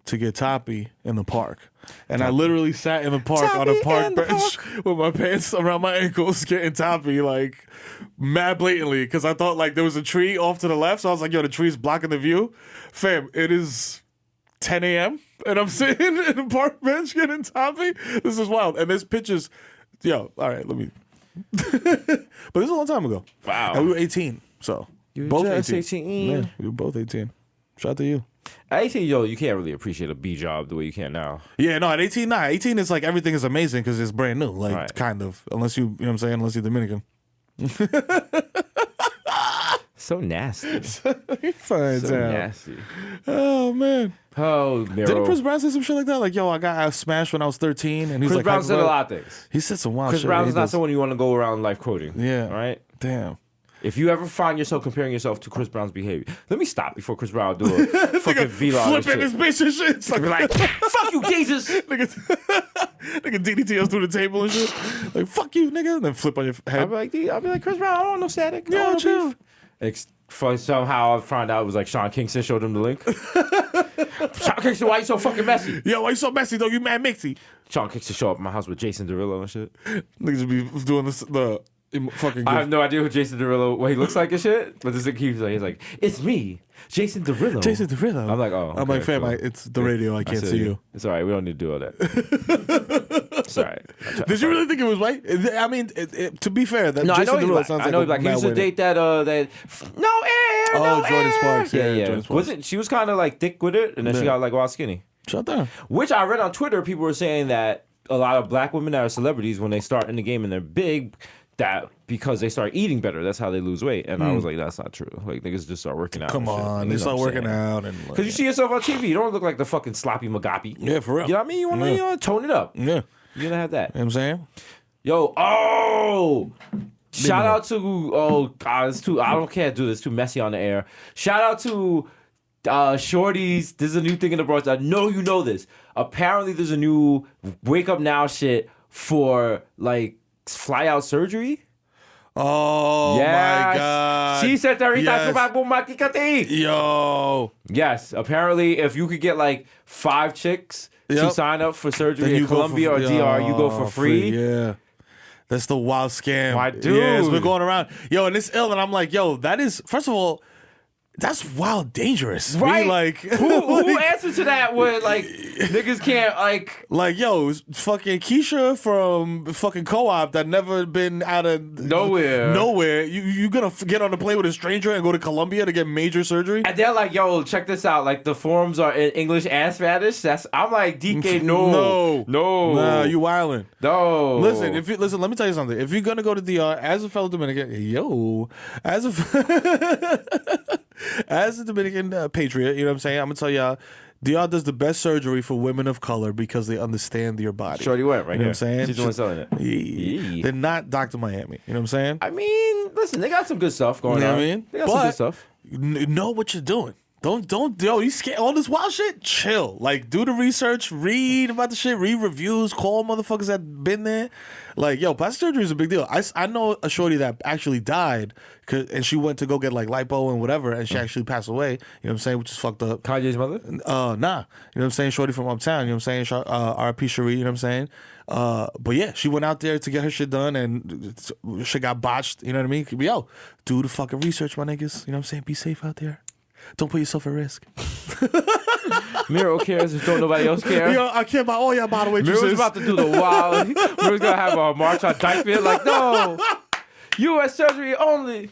to get toppy in the park. And I literally sat in the park on a park bench with my pants around my ankles getting toppy, like, mad blatantly. Because I thought, like, there was a tree off to the left. So I was like, yo, the tree's blocking the view. Fam, it is 10 a.m. and I'm sitting in a park bench getting toppy. This is wild. And there's pictures. Yo, all right, let me. But this was a long time ago. Wow. And we were 18, so You were both just 18. 18. Yeah, we were both 18. Shout out to you. At 18, yo, you can't really appreciate a B job the way you can now. Yeah, no, at 18, nah. 18 is like everything is amazing because it's brand new, like Right. kind of. Unless you know what I'm saying, unless you're Dominican. So nasty. Fine, So nasty. Oh man. Oh, Mero. Didn't Chris Brown say some shit like that? Like, yo, I got smashed when I was 13, and he's Chris like, Brown hype said a about it. lot of things. He said some wild Chris shit. Brown is He not does. someone you want to go around life quoting. Yeah. Right? Damn. If you ever find yourself comparing yourself to Chris Brown's behavior, let me stop before Chris Brown do a fucking vlog. Flipping this bitch and shit. It's like, Fuck you, Jesus. nigga DDT us through the table and shit. Like, fuck you, nigga. And then flip on your head. I'll be like, Chris Brown, I don't want no static. I don't Yeah, want no chill. beef. Somehow I found out it was like Sean Kingston showed him the link. Sean Kingston, why you so fucking messy? Yo, why you so messy, though? You mad mixy. Sean Kingston show up at my house with Jason Derulo and shit. Niggas be doing this, the fucking. I have no idea who Jason Derulo, what he looks like and shit. But this keeps like, he's like, it's me, Jason Derulo. Jason Derulo. I'm like, oh. I'm okay, like, fam, cool. it's the radio. I can't said, see you. It's all right. We don't need to do all that. It's all right. Did you really think it was white? I mean, to be fair, that No, I Jason know he's Derulo black. sounds I know he's like black. He used to mad date that no air. Oh, Jordan Sparks. Yeah, Yeah, yeah. Jordan Sparks. She was kind of like thick with it, and then she Yeah. got like wild skinny. Shut down. Which I read on Twitter, people were saying that a lot of black women that are celebrities, when they start in the game and they're big, that because they start eating better, that's how they lose weight. And I was like, that's not true. Like niggas just start working out. Come and shit. on, You they know start what I'm working saying? out and Because you see yourself on TV, you don't look like the fucking sloppy McGoppy. Yeah, for real. You know what I mean? You want to tone it up. Yeah, You gonna have that. you know what I'm saying. Yo, shout out to God, it's too. I don't can't do this. Too messy on the air. Shout out to Shorties. This is a new thing in the Bronx. I know you know this. Apparently, there's a new wake up now shit for like fly out surgery. Oh Yes. my god. She said that Yes. Yo. Yes, apparently, if you could get like 5 chicks to Yep. sign up for Then surgery in you go Colombia for- or DR, you go for Yo, free. Yeah. That's the wild scam. My Yeah, it's been dude. going around. Yo, and it's ill, and I'm like, yo, that is, first of all, that's wild dangerous. Right? Like, Who answered to that when like niggas can't like, yo, it's fucking Keisha from fucking Co-op that never been out of Nowhere. You gonna get on a plane with a stranger and go to Colombia to get major surgery? and they're like, yo, check this out. Like the forums are in English and Spanish. I'm like, DK, no. Nah, you wildin'. No. Listen, let me tell you something. If you're gonna go to DR as a fellow Dominican, as a Dominican patriot, you know what I'm saying? I'm gonna tell y'all, DR does the best surgery for women of color because they understand your body. Shorty went right You know here. what I'm saying? She's the one selling it. Yeah. They're not Dr. Miami. You know what I'm saying? I mean, listen, they got some good stuff going You know on. what I mean? They got some good stuff. Know what you're doing. Don't, yo, you scared all this wild shit? Chill. Like, do the research, read about the shit, read reviews, call motherfuckers that been there. Like, yo, plastic surgery is a big deal. I know a shorty that actually died, and she went to go get like lipo and whatever, and she actually passed away. You know what I'm saying? Which is fucked up. Kanye's mother? Nah. You know what I'm saying? Shorty from uptown. You know what I'm saying? RP Cherie. You know what I'm saying? But yeah, she went out there to get her shit done, and shit got botched. You know what I mean? Yo, do the fucking research, my niggas. You know what I'm saying? Be safe out there. Don't put yourself at risk. Mero cares if don't nobody else care. Yo, I care about all y'all bottle waitresses. Mero's about to do the wild. Mero's gonna have a march on Dykeman. Like, no, U.S. surgery only.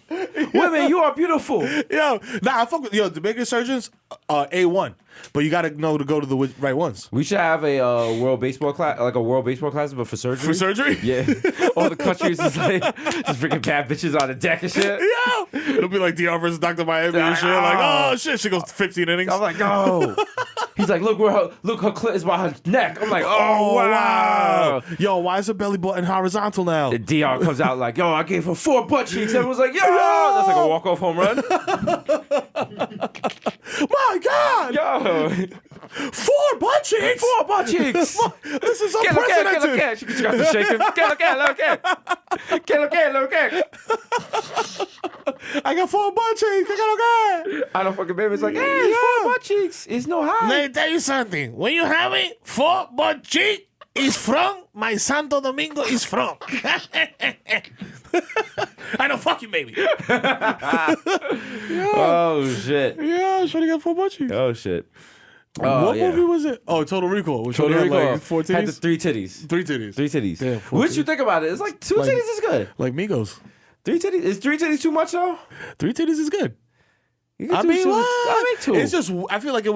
Women, you are beautiful. Yo, I fuck with Dominican surgeons. A1, but you gotta know to go to the right ones. We should have a world baseball class, like a world baseball class, but for surgery. For surgery? Yeah. All the countries is like just bringing bad bitches on the deck and shit. Yo, it'll be like DR versus Dr. Miami and shit. Like, oh shit, she goes 15 innings. I'm like, no. He's like, look her clit is by her neck. I'm like, oh wow. Yo, why is her belly button horizontal now? The DR comes out like, yo, I gave her 4 butt cheeks. Everyone's like, yo, that's like a walk-off home run. My God! Yo, 4 butt cheeks! 4 butt cheeks. This is Que lo que, unprecedented. She got to shake him. Que lo que. I got 4 butt cheeks. I don't fucking baby. It's like, hey, 4 butt cheeks. It's no high. Let me tell you something. When you have it, 4 butt cheek is from my Santo Domingo is from. I know, fuck you, baby. Oh shit. Yeah, I should have got 4 butt cheeks. Oh shit. Oh, what yeah. movie was it? Oh, Total Recall. Which Total one had, Recall like 4 had the titties? 3 titties. 3 titties. 3 titties. Damn, 4 What you titties. think about it? It's like 2 Like- titties is good. Like Migos. 3 titties is 3 titties too much though? 3 titties is good. You can I do mean, 2. what? I mean 2. It's just I feel like it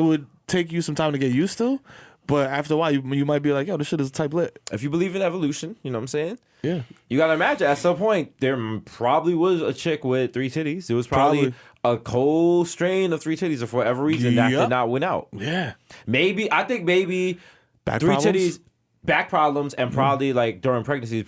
would take you some time to get used to, but after a while you might be like, yo, this shit is type lit. If you believe in evolution, you know what I'm saying? Yeah. You gotta imagine at some point there probably was a chick with 3 titties. There was probably a whole strain of 3 titties, and for whatever reason that did not win out. Yeah. I think maybe Back 3 problems? titties, back problems, and probably like during pregnancy,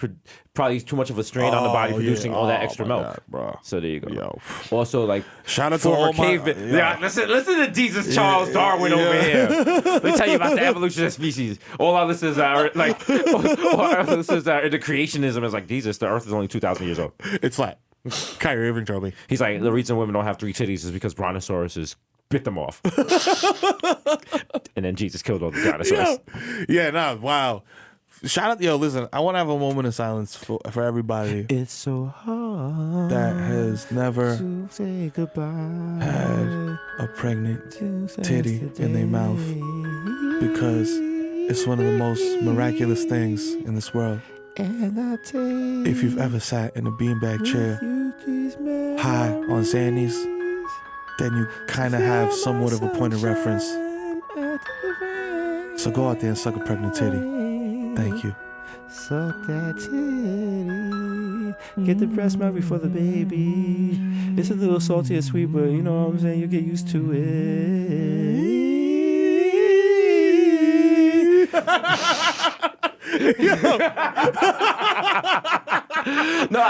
probably too much of a strain on the body producing all that extra milk. God, bro. So there you go. Yo. Also, like Shout out to former all my- cavemen. yeah. Listen to Desus Charles Darwin over here. Let me tell you about the evolution of species. All our listeners are like, all our listeners are into creationism is like Jesus. The Earth is only 2,000 years old. It's flat. Kyrie Irving told me. He's like, the reason women don't have 3 titties is because brontosauruses bit them off, and then Jesus killed all the dinosaurs. Yeah, nah, wow. Shout out, yo, listen, I want to have a moment of silence for everybody It's so hard that has never to say goodbye. had a pregnant titty in their mouth, because it's one of the most miraculous things in this world. If you've ever sat in a beanbag chair high on Xannies, then you kind of have somewhat of a point of reference. So go out there and suck a pregnant titty. Thank you. Suck that titty. Get the breast milk before the baby. It's a little salty and sweet, but you know what I'm saying? You get used to it. No,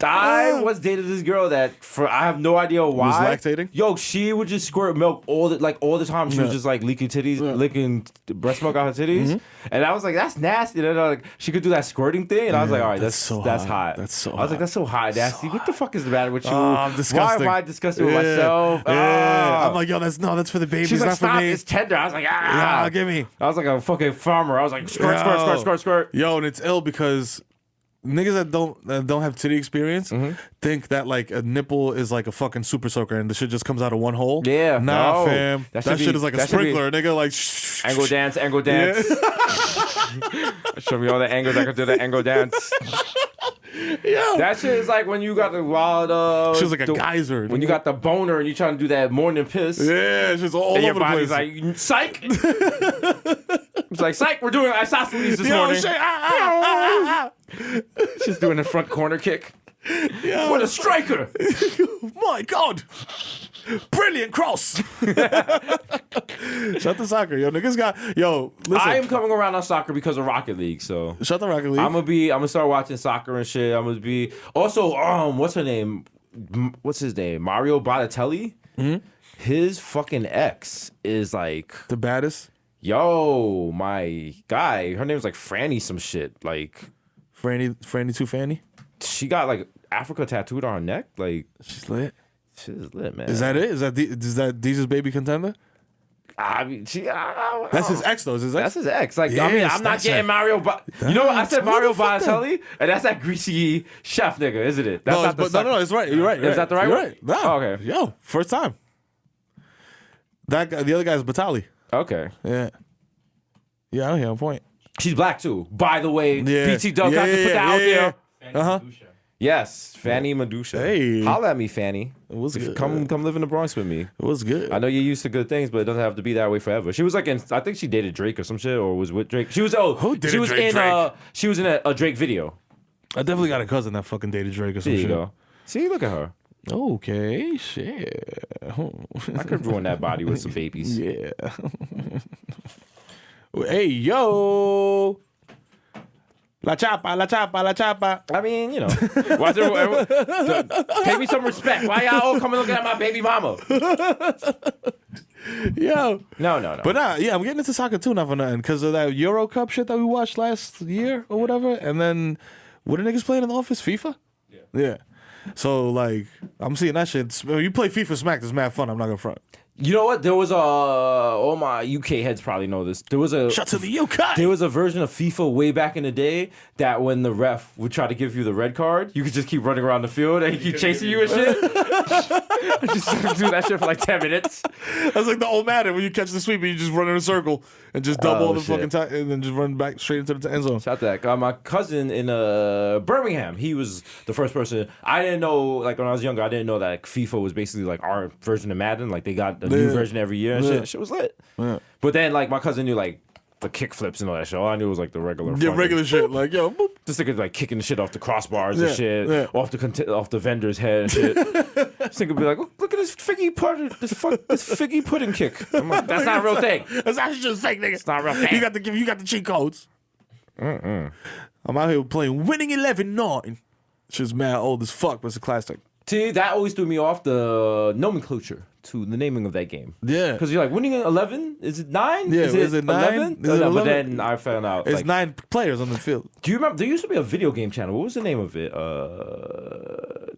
I was dating this girl that I have no idea why. Was lactating? Yo, she would just squirt milk all the time. She was just like licking breast milk out her titties, and I was like, that's nasty. And then like she could do that squirting thing, and I was like, all right, that's so hot. hot. That's so I was like, hot. that's so hot, nasty. What the fuck is the matter with you? I'm disgusting. Why am I disgusting with myself? Yeah. I'm like, yo, that's for the baby. She's like, not for stop, me. it's tender. I was like, Yeah, give me. I was like a fucking farmer. I was like, squirt, Yo. squirt, squirt, squirt, squirt. Yo, and it's ill because niggas that don't have titty experience think that like a nipple is like a fucking super soaker and the shit just comes out of one hole. Yeah, nah, no. fam. That shit is like a sprinkler, nigga. Like angle dance, angle dance. Show me all the angles I could do the angle dance. Yo. That shit is like when you got the wild. She was like a geyser. When you got the boner and you trying to do that morning piss. Yeah, it's just all And over your the body's place. like, psych. It's like, psych, we're doing isosceles this morning. Shit, She's doing the front corner kick. Yo. What a striker. My God. Brilliant cross. Shut the soccer. Yo, niggas got... Yo, listen. I am coming around on soccer because of Rocket League, so... Shut the Rocket League. I'm gonna start watching soccer and shit. I'm gonna be... Also, what's her name? What's his name? Mario Balotelli? Mm-hmm. His fucking ex is like... The baddest. Yo, my guy. Her name's like Franny some shit. Like... Franny Too Fanny. She got like Africa tattooed on her neck. Like... She's lit. She's lit, man. Is that it? Is that Desus baby contender? I mean, That's his ex, though. Is his ex? That's his ex. Like, I Yes, mean, I'm not that's getting it. Mario. You know what? I said Mario What the fuck Balotelli, and that's that greasy chef nigga, isn't it? That's not the no, it's right. You're right. Is that the right You're one? right. No. Oh, okay. Yo, first time. That guy, the other guy is Batali. Okay. Yeah. Yeah, I don't hear a point. She's black too. By the way, Yeah. BT Dub got to put that out there. Uh-huh. Yes, Fanny Medusha. Hey. Holla at me, Fanny. It was good. Come live in the Bronx with me. It was good. I know you're used to good things, but it doesn't have to be that way forever. She was like in, I think she dated Drake or some shit, or was with Drake. She was Who dated she was Drake? she was in a Drake video. I definitely got a cousin that fucking dated Drake or some There you shit. go. See, look at her. Okay, shit. I could ruin that body with some babies. Yeah. Hey, yo. La chapa, la chapa, la chapa. I mean, you know, pay me some respect. Why y'all all coming looking at my baby mama? Yo. No. But yeah, I'm getting into soccer too, not for nothing, because of that Euro Cup shit that we watched last year or whatever. And then, what are niggas playing in the office? FIFA? Yeah. So, like, I'm seeing that shit. You play FIFA Smack, it's mad fun. I'm not gonna front. You know what? There was all my UK heads probably know this. There was a Shout to the UK. There was a version of FIFA way back in the day that when the ref would try to give you the red card, you could just keep running around the field and he keep chasing you and shit. Just do that shit for like 10 minutes. That's like the old Madden when you catch the sweep and you just run in a circle and just double all the fucking time and then just run back straight into the end zone. Shout out to that. My cousin in Birmingham, he was the first person. I didn't know, like when I was younger, I didn't know that like, FIFA was basically like our version of Madden. Like they got a new version every year and shit. Shit was lit. Yeah. But then like my cousin knew like the kick flips and all that shit. All I knew was like the regular shit. Like, yo, boop. This nigga like kicking the shit off the crossbars and shit, off the vendor's head and shit. This nigga be like, look at this figgy pudding kick. I'm like, that's not a real thing. That's actually just fake, nigga. It's not a real thing. You got the cheat codes. I'm out here playing Winning 11-9. Shit's mad old as fuck, but it's a classic. See, that always threw me off the nomenclature to the naming of that game. Yeah. Because you're like, winning 11? Is it 9? Yeah, is it 9? 11? But then I found out. It's like, 9 players on the field. Do you remember? There used to be a video game channel. What was the name of it?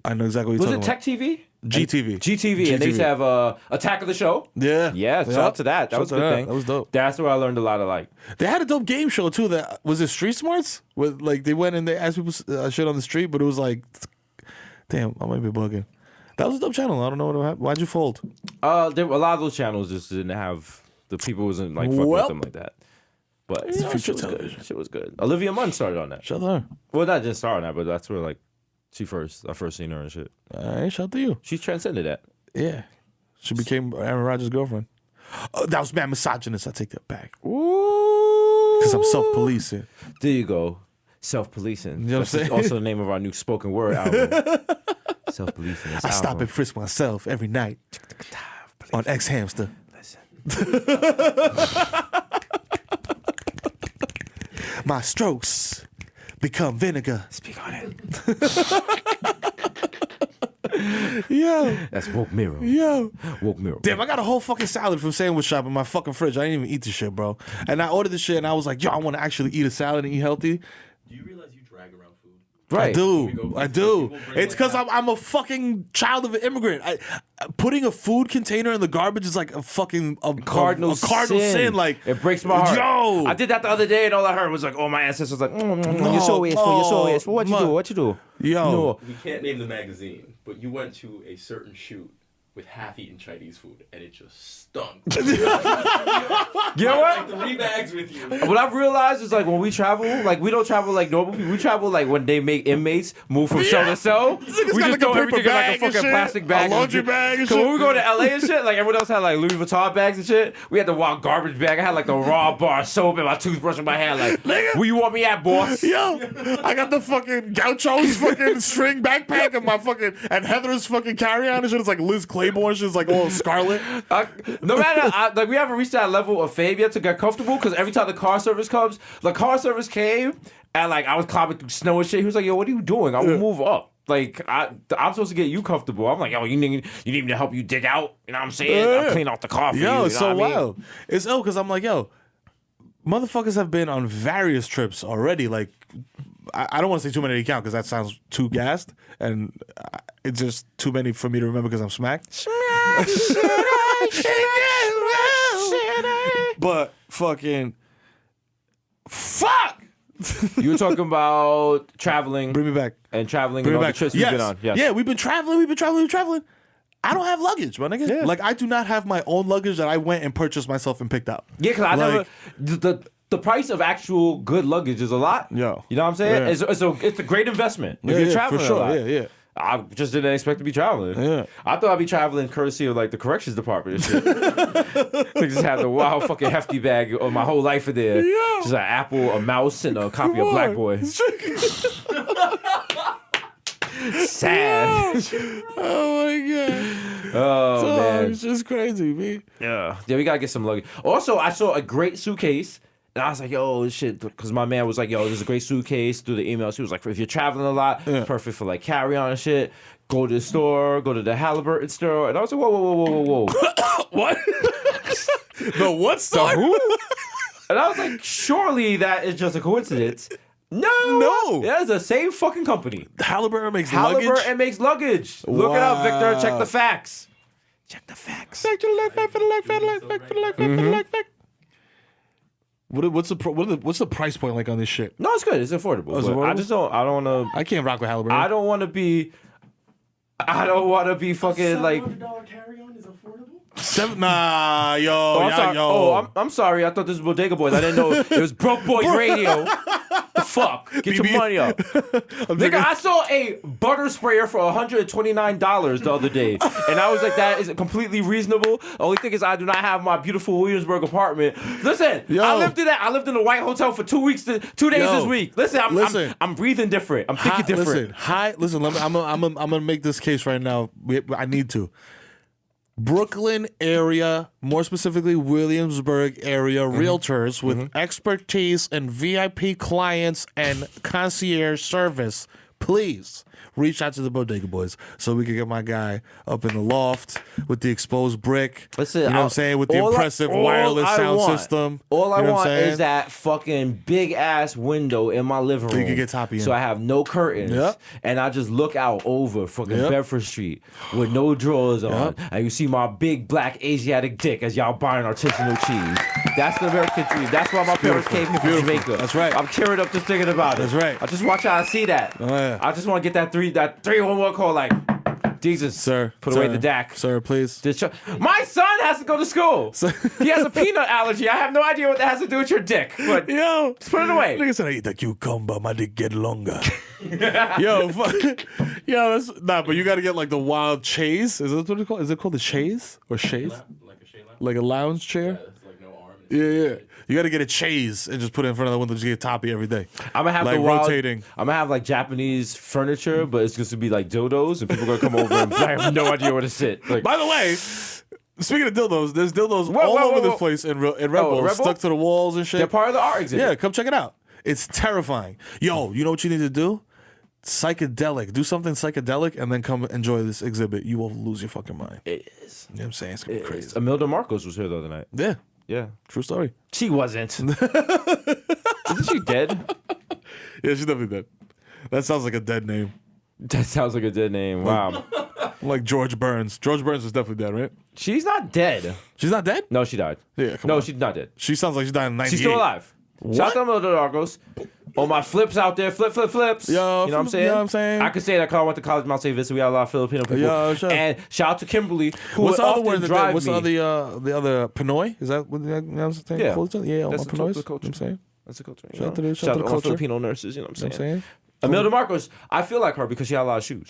I know exactly what you're talking about. Was it Tech TV? GTV. And they used to have Attack of the Show. Yeah. Yeah, shout out to that. That was a good thing. That was dope. That's where I learned a lot of like. They had a dope game show too. That was it. Street Smarts. With like they went and they asked people shit on the street, but it was like, damn, I might be bugging. That was a dope channel. I don't know what happened. Why'd you fold? A lot of those channels just didn't have the people wasn't like fucking with them like that. But you know, shit was good. Olivia Munn started on that. Shout out to her. Well, not just started on that, but that's where like I first seen her and shit. All right, shout out to you. She transcended that. Yeah, she became Aaron Rodgers' girlfriend. That was mad misogynist. I take that back. Ooh, because I'm self-policing. There you go, self-policing. You know what I'm saying? Also the name of our new spoken word album. Self-policing. I stop and frisk myself every night on X Hamster. My strokes become vinegar. Speak on it. Yo. That's woke Mero. Yo. Woke Mero. Damn, I got a whole fucking salad from Sandwich Shop in my fucking fridge. I didn't even eat this shit, bro. And I ordered this shit and I was like, yo, I want to actually eat a salad and eat healthy. Do you realize you drag around food? Right. I do. It's because I'm a fucking child of an immigrant. Putting a food container in the garbage is like a fucking cardinal sin. Like, it breaks my heart. Yo, I did that the other day, and all I heard was like, "Oh, my ancestors like, you're so wasteful. What you do? Yo, no. We can't name the magazine, but you went to a certain shoot with half-eaten Chinese food, and it just stunk. You know what? Like 3 bags with you. What I've realized is like when we travel, like we don't travel like normal people. We travel like when they make inmates move from cell to cell. We just like throw a everything in like a fucking plastic bag, a laundry bag, and shit. shit. When we go to LA and shit, like everyone else had like Louis Vuitton bags and shit. We had the wild garbage bag. I had like the raw bar soap and my toothbrush in my hand. Like, where you want me at, boss? Yo, I got the fucking Gaucho's fucking string backpack and my fucking and Heather's fucking carry-on and shit. It's like Liz Claiborne. She's like all scarlet. No matter, like we haven't reached that level of fame yet to get comfortable because every time the car service comes, the car service came and like I was climbing through snow and shit. He was like, "Yo, what are you doing? I will move up." Like I'm supposed to get you comfortable. I'm like, "Yo, you need me to help you dig out." You know what I'm saying? I'll clean off the car for you. Yo, You it's know so what I mean? wild. It's ill because I'm like, yo, motherfuckers have been on various trips already. Like, I don't want to say too many to count because that sounds too gassed, and it's just too many for me to remember because I'm smacked. But fucking fuck. You were talking about traveling. Bring me back. And traveling Bring and me all back. the trips we've been on. Yes. Yeah, we've been traveling. I don't have luggage, my nigga. Yeah. Like I do not have my own luggage that I went and purchased myself and picked out. Yeah, because I never the price of actual good luggage is a lot. Yo. You know what I'm saying? Yeah. It's a great investment if Yeah, you're yeah, traveling for sure. a lot. Yeah. I just didn't expect to be traveling. Yeah. I thought I'd be traveling courtesy of like the corrections department and shit. They just have the wild fucking hefty bag of my whole life in there. Yeah. Just an apple, a mouse, and a copy of Black Boy. Sad. Oh my god. Oh man. It's just crazy, man. Yeah, we gotta get some luggage. Also, I saw a great suitcase, and I was like, "Yo, this shit," because my man was like, "Yo, this is a great suitcase." Through the email, she was like, "If you're traveling a lot, it's perfect for like carry-on and shit. Go to the store, go to the Halliburton store." And I was like, "Whoa. What? The what store? Who?" And I was like, "Surely that is just a coincidence." No. That is the same fucking company. Halliburton makes luggage. Halliburton makes luggage. Look it up, Victor. Check the facts. Check the facts. Back to the left, back to the left, back to the left, back to the left, back to the left, back. What's the price point like on this shit? No, it's good. It's affordable. It's But affordable? I don't want to. I can't rock with Halliburton. I don't want to be fucking like. $700 carry-on is affordable? Nah, yo, Oh, I'm sorry. yo. Oh, I'm sorry. I thought this was Bodega Boys. I didn't know it was Broke Boys Radio. The fuck? Get your BB. money up. Nigga, I saw a butter sprayer for $129 the other day. And I was like, that is completely reasonable. The only thing is I do not have my beautiful Williamsburg apartment. Listen, Yo. I lived in that. I lived in a white hotel for 2 weeks, 2 days Yo. this week. Listen, I'm breathing different. I'm thinking different. Listen. I'm gonna make this case right now. I need to. Brooklyn area, more specifically Williamsburg area realtors with expertise in VIP clients and concierge service, please reach out to the Bodega Boys so we can get my guy up in the loft with the exposed brick. Listen, you know what I'm saying? With the impressive wireless sound system. All I You know what want I'm saying? is that fucking big ass window in my living room. you can get Toppy in. So I have no curtains. Yep. And I just look out over fucking Yep. Bedford Street with no drawers on. Yep. And you see my big black Asiatic dick as y'all buying artisanal cheese. That's the American dream. That's why my parents came here from Beautiful. Jamaica. That's right. I'm tearing up just thinking about it. That's right. I just want y'all to see that. Oh, yeah. I just want to get that 311 call like, Jesus, Sir, put sir, away the DAC. Sir, please. My son has to go to school. He has a peanut allergy. I have no idea what that has to do with your dick. But Yo, just put it away. Nigga said I eat the cucumber, my dick get longer. Yo, that's but you gotta get like the wild chaise. Is that what it's called? Is it called the chaise or chaise? Like a shade lamp? Like a lounge chair? It's like no arm. Yeah. You gotta get a chaise and just put it in front of the window. Just get Toppy every day. I'm gonna have like the wild, rotating. I'm gonna have like Japanese furniture, but it's just gonna be like dildos, and people are gonna come over and I have no idea where to sit. Like, By the way, speaking of dildos, there's dildos Whoa, all whoa, over whoa, this whoa. place in Red Bull, Red Bull? stuck to the walls and shit. they're part of the art exhibit. Yeah, come check it out. It's terrifying. Yo, you know what you need to do? Psychedelic. Do something psychedelic and then come enjoy this exhibit. You will lose your fucking mind. It is. You know what I'm saying? It's gonna be crazy. Imelda Marcos was here the other night. Yeah, Yeah, true story. she wasn't. Isn't she dead? Yeah, she's definitely dead. That sounds like a dead name. That sounds like a dead name. Wow. Like George Burns. George Burns is definitely dead, right? She's not dead. She's not dead? No, she died. Yeah, come no, on. she's not dead. She sounds like she died in 98. She's still alive. Shout out to Imelda Marcos. All my flips out there, flips. Yo, you know what I'm saying? you know what I'm saying? I could say that because I went to college in Mount St. Vincent. We had a lot of Filipino people. Yo, sure. And shout out to Kimberly, who What's would the other often word that drive what's me. the other Pinoy? Is that what the thing? Yeah. Called each other? Yeah, all my That's the Pinoys. culture. You know what I'm saying? That's the culture. Shout out to the Shout out to all culture. Filipino nurses. You know what I'm You know what I'm saying? saying? Imelda Marcos, I feel like her because she had a lot of shoes.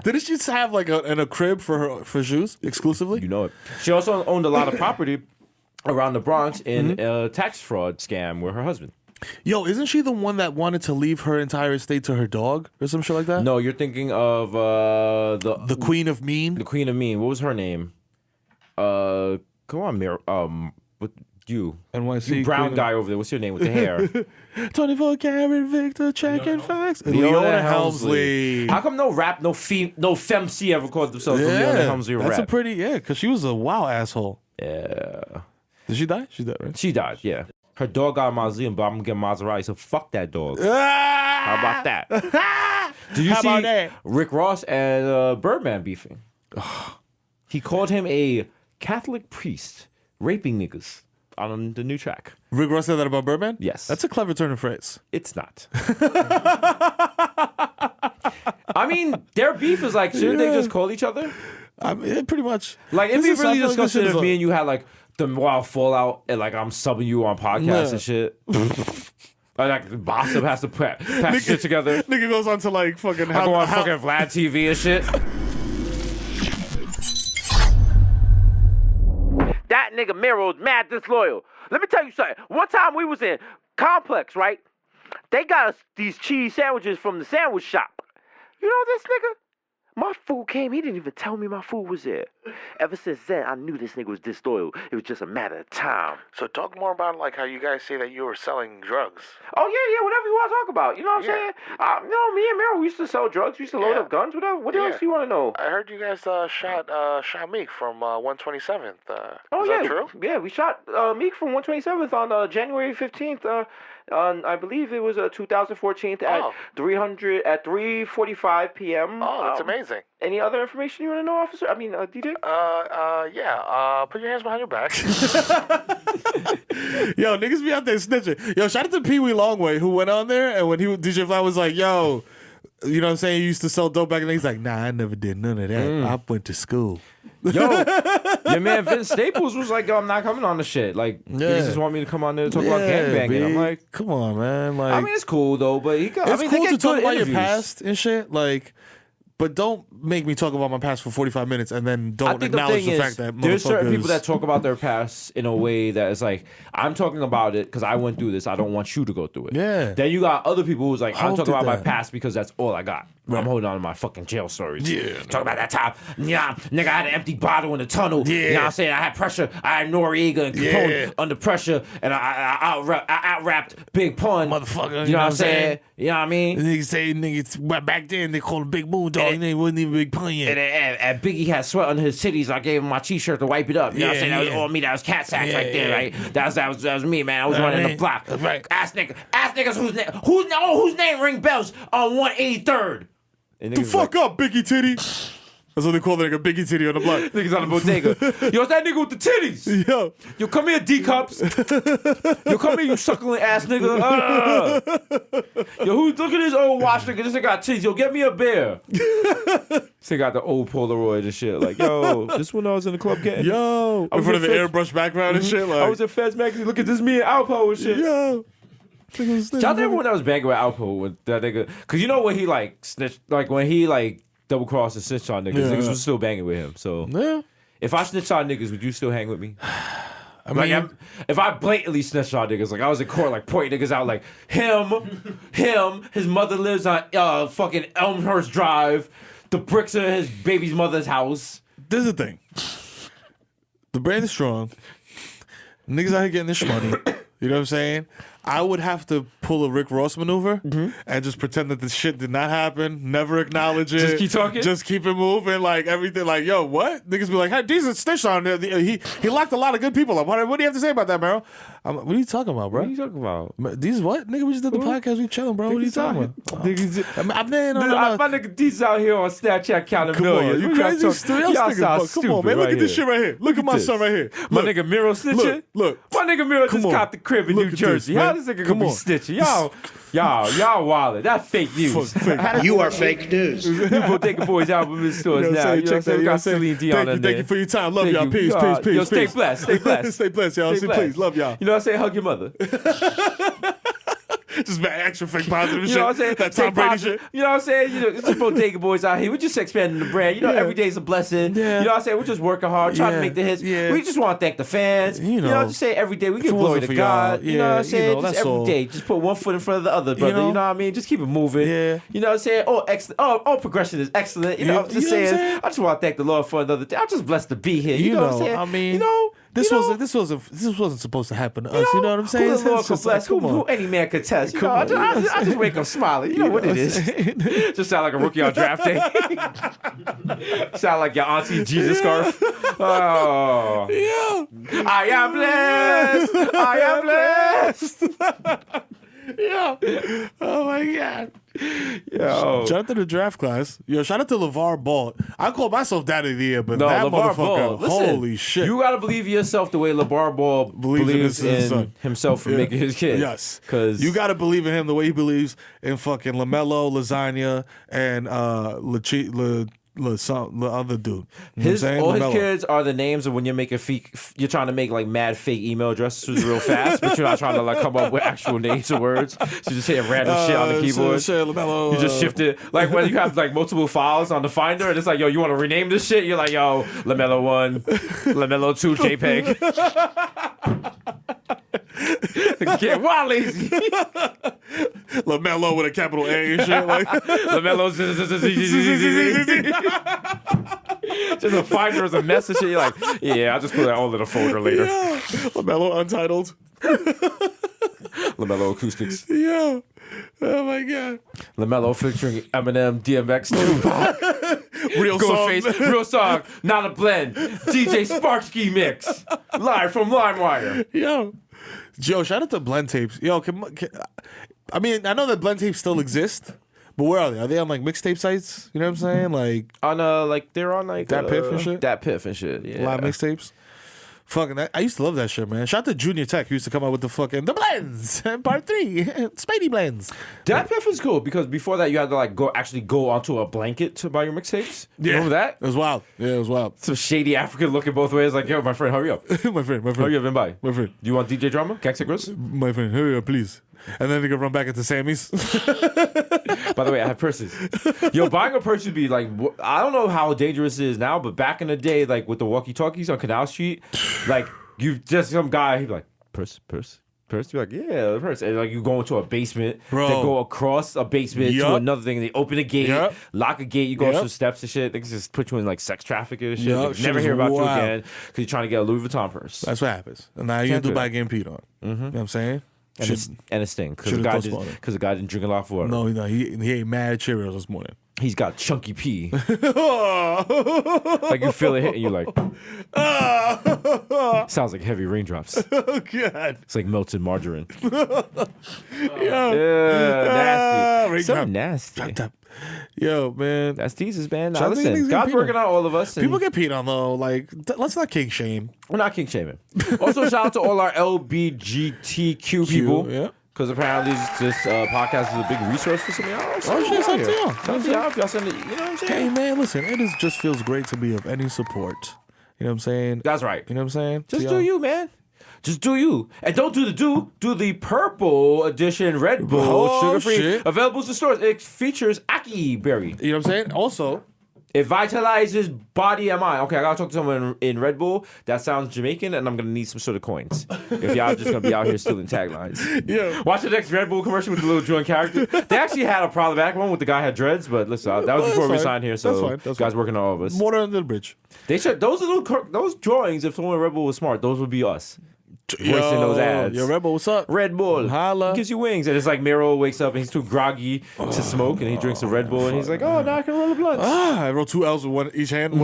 Didn't she have like a crib for shoes exclusively? You know it. She also owned a lot of property around the Bronx in a tax fraud scam with her husband. Yo, isn't she the one that wanted to leave her entire estate to her dog or some shit like that? No, you're thinking of The Queen of Mean? the Queen of Mean. What was her name? Come on, Mero. What you? NYC You brown Queen guy over there. What's your name with the hair? 24 karat Victor checking facts. Leona Helmsley. How come no rap, no femc ever called themselves the Leona Helmsley that's rap? a pretty because she was a wow asshole. Yeah. Did she die? She's dead, right? She died, yeah. Her dog got a mausoleum, but I'm gonna get Maserati, so fuck that dog. How about that? Did you How see about that? Rick Ross and Birdman beefing? He called him a Catholic priest raping niggas on the new track. Rick Ross said that about Birdman? Yes. That's a clever turn of phrase. It's not. I mean, their beef is like, shouldn't they just call each other? I mean, pretty much. Like, it'd be This is- I really feel like this disgusting shit if is me and you had like the wild fallout and like I'm subbing you on podcasts Yeah. and shit. Or like Bossip has to pack shit together. Nigga goes on to like fucking I go on fucking Vlad TV and shit. That nigga Mero's mad disloyal. Let me tell you something. One time we was in Complex, right? They got us these cheese sandwiches from the sandwich shop. You know this nigga? My food came, he didn't even tell me my food was there. Ever since then, I knew this nigga was disloyal. It was just a matter of time. So talk more about like how you guys say that you were selling drugs. Oh, yeah, whatever you want to talk about. You know what I'm Yeah. saying? You know, me and Mero, we used to sell drugs. We used to load Yeah. up guns, whatever. What Yeah. else do you want to know? I heard you guys shot Meek from 127th. Oh, is yeah. that true? Yeah, we shot Meek from 127th on January 15th, I believe it was 2014 at 3:45 p.m. Oh, that's amazing. Any other information you want to know, officer? I mean, DJ? Yeah. Put your hands behind your back. Yo, niggas be out there snitching. Yo, shout out to Pee Wee Longway who went on there, and when DJ Fly was like, yo, you know what I'm saying? He used to sell dope back then. He's like, nah, I never did none of that. I went to school. Yo, your man Vince Staples was like, yo, I'm not coming on the shit. Like, you just want me to come on there and talk about gangbanging. I'm like, come on, man. Like, I mean, it's cool though, but he got, it's cool to talk about your interviews. past and shit. Like, but don't make me talk about my past for 45 minutes and then I don't think acknowledge the thing fact that there's certain motherfuckers- people that talk about their past in a way that is like, I'm talking about it because I went through this. I don't want you to go through it. Yeah. Then you got other people who's like, I'm Hope talking did about my that. past because that's all I got. I'm holding on to my fucking jail stories. Yeah. Talk about that time. Yeah, nigga, I had an empty bottle in the tunnel. Yeah. You know what I'm saying? I had pressure. I had Noriega and Capone under pressure, and I out-rapped Big Pun. Motherfucker, You know what I'm saying? You know what I mean? Niggas say niggas back then they called him Big Moon Dog. And they wasn't even Big Pun yet. And Biggie had sweat on his titties. I gave him my t-shirt to wipe it up. You know what I'm saying? That was all me. That was cat sacks right there, right? That was me, man. I was running the block. Right. Ask niggas whose name ring bells on 183rd. The fuck up, Biggie Titty. That's what they call the nigga, Biggie Titty on the block. Niggas on the bodega. Yo, it's that nigga with the titties. Yo, come here, D-cups. Yo, come here, you suckling ass nigga. Yo, look at this old watch nigga. This nigga got titties. Yo, get me a beer. This nigga got the old Polaroid and shit. Like, yo, this one I was in the club getting. Yo. In front of the airbrush background and shit. Like, I was at Feds Magazine. Look at this, me and Alpo and shit. yo. Shout out to everyone that was banging with Alpo with that nigga. Cause you know when he like snitched, like when he like double crossed and snitched on niggas, niggas was still banging with him. So Yeah. if I snitched on niggas, would you still hang with me? I mean, If I blatantly snitched on niggas, like I was in court, like pointing niggas out, like him, his mother lives on fucking Elmhurst Drive, the bricks are his baby's mother's house. this is the thing. The brand is strong. Niggas out here getting this money. You know what I'm saying? I would have to pull a Rick Ross maneuver and just pretend that this shit did not happen, never acknowledge it. Just keep talking? Just keep it moving, like everything. Like, yo, what? Niggas be like, hey, decent snitch on there. He locked a lot of good people up. What do you have to say about that, Mero? What are you talking about, bro? What are you talking about? These what? Nigga, we just did the podcast. We chilling, bro. What are you talking about? Niggas, My nigga D's out here on Snapchat counting Come on, millions. you What y'all crazy? talking- Y'all sound Come on, man. Look at this shit right here. Look at my this. son right here. My Look. nigga Mero snitching? Look. My nigga Mero Come just on. copped the crib in Look New at Jersey. this, How man. this nigga Come gonna be on. snitching? Y'all wildin'. That's fake news. You are fake news. New Bodega Boys album in stores now. You know what I'm saying? We got Celine Dion in there. Thank you for your time. Love Thank y'all. you. Peace, Yo, peace. yo, stay blessed. Stay blessed. Stay blessed, y'all. Stay blessed. Please, love y'all. You know what I'm saying? Hug your mother. Just extra fake positive You shit. know what I'm saying? That Tom Take Brady positive- shit. You know what I'm saying? You know, it's just Bodega Boys out here. We're just expanding the brand. You know, every day's a blessing. Yeah. You know what I'm saying? We're just working hard, trying to Yeah. make the hits. Yeah. We just want to thank the fans. You know. Just say every day we give If it glory wasn't to for God. y'all, You know what yeah, I'm saying? you know, Just that's every all. day. Just put one foot in front of the other, brother. know? You know what I mean? Just keep it moving. Yeah. You know what I'm saying? Oh, excellent. Oh, progression is excellent. You know, I'm You just know what I'm saying. saying? I just want to thank the Lord for another day. I'm just blessed to be here. You You know what I'm know, saying? I mean, you know, This you know, wasn't supposed to happen to us. You know what I'm saying? Who the Lord It's can just bless? like, Who any man could test? You Come know, on. I just wake up smiling. You know what it is. Just sound like a rookie on draft day. Sound like your auntie Jesus scarf. Oh, Yeah. I am blessed. I am blessed. Yeah. Oh my God. Yo. Shout out to the draft class. Yo, shout out to LeVar Ball. I call myself Daddy of the Year, but No, that LeVar motherfucker, Ball. Listen, holy shit. You gotta believe in yourself the way LeVar Ball believes in his in son. himself for Yeah. making his kid. Yes. Because you got to believe in him the way he believes in fucking LaMelo, Lasagna, and the other dude. You know what I'm saying? all his LaMelo. kids are the names of when you're making you're trying to make like mad fake email addresses real fast, but you're not trying to like come up with actual names or words. So you just hit random shit on the keyboard. LaMelo, You just shift it like when you have like multiple files on the Finder, and it's like, yo, you want to rename this shit? You're like, yo, Lamelo 1, Lamelo 2, JPEG. Get wild lazy. LaMelo with a capital A and shit. Like, Lamelo. Just a Finder as a mess and shit. You're like, yeah, I'll just put that all in a folder later. yeah. LaMelo Untitled. Lamelo Acoustics. Yeah. Oh my God. Lamelo featuring Eminem, DMX, Tupac. Real song. Ghostface, real song, not a blend. DJ Sparksky mix. Live from LimeWire. Yo. Yo, shout out to Blend Tapes. Yo, I mean, I know that Blend Tapes still exist, but where are they? Are they on like mixtape sites? You know what I'm saying? Like on like they're on like Dat Piff and shit. Dat Piff and shit. Yeah. Live mixtapes. Fucking that. I used to love that shit, man. Shout out to Junior Tech, who used to come out with the fucking the blends, part 3, Spidey blends. Dat Piff is cool because before that you had to like go onto a blanket to buy your mixtapes. You remember that? It was wild. Yeah, it was wild. Some shady African looking both ways. Like, yo, my friend, hurry up. my friend. Hurry up and buy. My friend. Do you want DJ drama? Caxicros? My friend, hurry up, please. And then they could run back into Sammy's. By the way, I have purses. Yo, buying a purse would be like, I don't know how dangerous it is now, but back in the day, like with the walkie-talkies on Canal Street, like you just some guy, he'd be like, purse. You're like, yeah, the purse. And like you go into a basement, bro. They go across a basement to another thing. They open a gate, lock a gate. You go up some steps and shit. They can just put you in like sex trafficking and shit. They never hear about you again because you're trying to get a Louis Vuitton purse. That's what happens. And now you do by getting peed on. You know what I'm saying? And it stinks because the guy didn't drink a lot of water. No, he ate mad Cheerios this morning. He's got chunky pee. Like you feel it hitting you like. Sounds like heavy raindrops. Oh, God. It's like melted margarine. Nasty. So nasty. Yo, man. That's Desus, man. Now listen, God's working on all of us. People get peed on, though. Like, let's not king shame. We're not king shaming. Also, shout out to all our LBGTQ people. Yeah. Because apparently this podcast is a big resource for some of y'all. So shit, shout out to y'all. Shout out to y'all if y'all send it. You know what I'm saying? Hey, man, listen. It just feels great to be of any support. You know what I'm saying? That's right. You know what I'm saying? Just do you, man. Just do you. And don't do the purple edition Red Bull sugar-free. Shit. Available to stores. It features Aki Berry. You know what I'm saying? Also, it vitalizes body and mind. Okay, I gotta talk to someone in Red Bull that sounds Jamaican, and I'm gonna need some sort of coins. If y'all just gonna be out here stealing taglines. Yeah. Watch the next Red Bull commercial with the little joint character. They actually had a problematic one with the guy had dreads, but listen, that was before we signed here, so that's guys working on all of us. Water under the bridge. They should those drawings. If someone in Red Bull was smart, those would be us. Voicing those ads. Yo, Red Bull, what's up? Red Bull. Holla. Gives you wings. And it's like Mero wakes up and he's too groggy to smoke and he drinks a Red Bull and he's like, oh, now I can roll a blunt. I roll 2 L's with one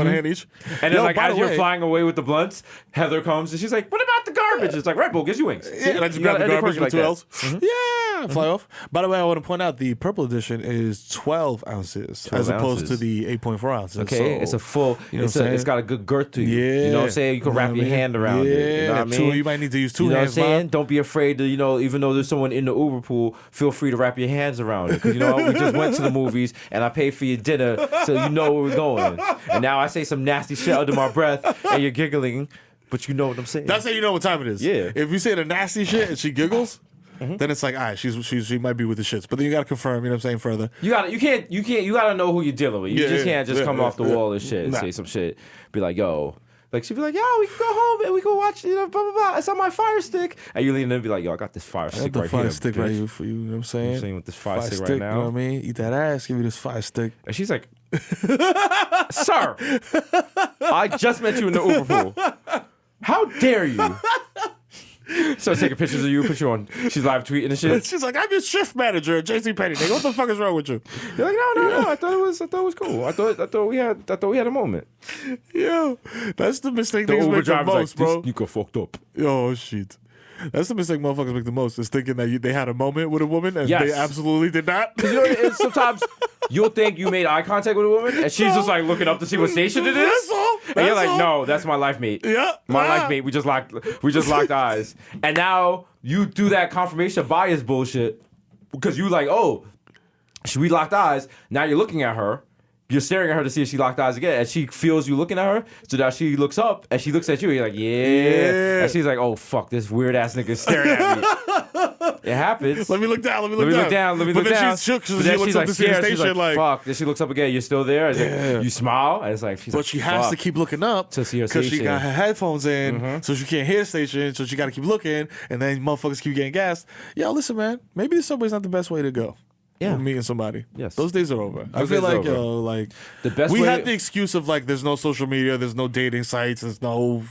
hand each. And then as you're flying away with the blunts, Heather comes and she's like, what about the garbage? It's like, Red Bull gives you wings. Yeah, and I just grab the garbage with 2 L's. Mm-hmm. Yeah, fly off. By the way, I want to point out the purple edition is 12 ounces as opposed to the 8.4 ounces. Okay, so, it's a full, it's got a good girth to you. Yeah. You know what I'm saying? You can wrap your hand around it. You know what I mean? You might need to use 2 hands. What I'm saying? Don't be afraid to, even though there's someone in the Uber pool, feel free to wrap your hands around it. Because, we just went to the movies and I paid for your dinner so you know where we're going. And now I say some nasty shit under my breath and you're giggling, but you know what I'm saying. That's how you know what time it is. Yeah. If you say the nasty shit and she giggles, then it's like, all right, she might be with the shits. But then you gotta confirm, you know what I'm saying, further. You gotta know who you're dealing with. You just can't come off the wall and shit and say some shit. Be like, yo. Like, she'd be like, yo, we can go home and we can watch, blah, blah, blah. It's on my Fire Stick. And you lean in and be like, yo, I got this Fire Stick right here. Fire Stick right here for you, you know what I'm saying? I'm saying with this Fire Stick right now. You know what I mean? Eat that ass, give me this Fire Stick. And she's like, sir, I just met you in the Uber pool. How dare you? Starts taking pictures of you, put you on. She's live tweeting and shit. She's like, I'm your shift manager at JCPenney. Nigga, what the fuck is wrong with you? You're like, no. I thought it was cool. I thought we had a moment. Yo, that's the mistake the niggas Uber make the most, like, bro. You got fucked up. Oh shit. That's the mistake motherfuckers make the most, is thinking that they had a moment with a woman and they absolutely did not. Sometimes you'll think you made eye contact with a woman and she's just like looking up to see what station it is. And you're like, no, that's my life mate. Yeah. My life mate. We just locked eyes. And now you do that confirmation bias bullshit because you like, oh, we locked eyes. Now you're looking at her. You're staring at her to see if she locked eyes again, and she feels you looking at her. So now she looks up, and she looks at you. And you're like, yeah. And she's like, oh fuck, this weird ass nigga staring at me. It happens. Let me look down. But then she's shook. But then she looks up to see the station. She's like, fuck. Then she looks up again. You're still there. It's like, you smile, and it's like, she's but like, she has to keep looking up to see her because station. she got her headphones in, so she can't hear the station. So she got to keep looking, and then motherfuckers keep getting gassed. Yo, listen, man. Maybe the subway's not the best way to go. Yeah, meeting somebody. Yes, those days are over. I feel like the best. We had the excuse of like, there's no social media, there's no dating sites, there's no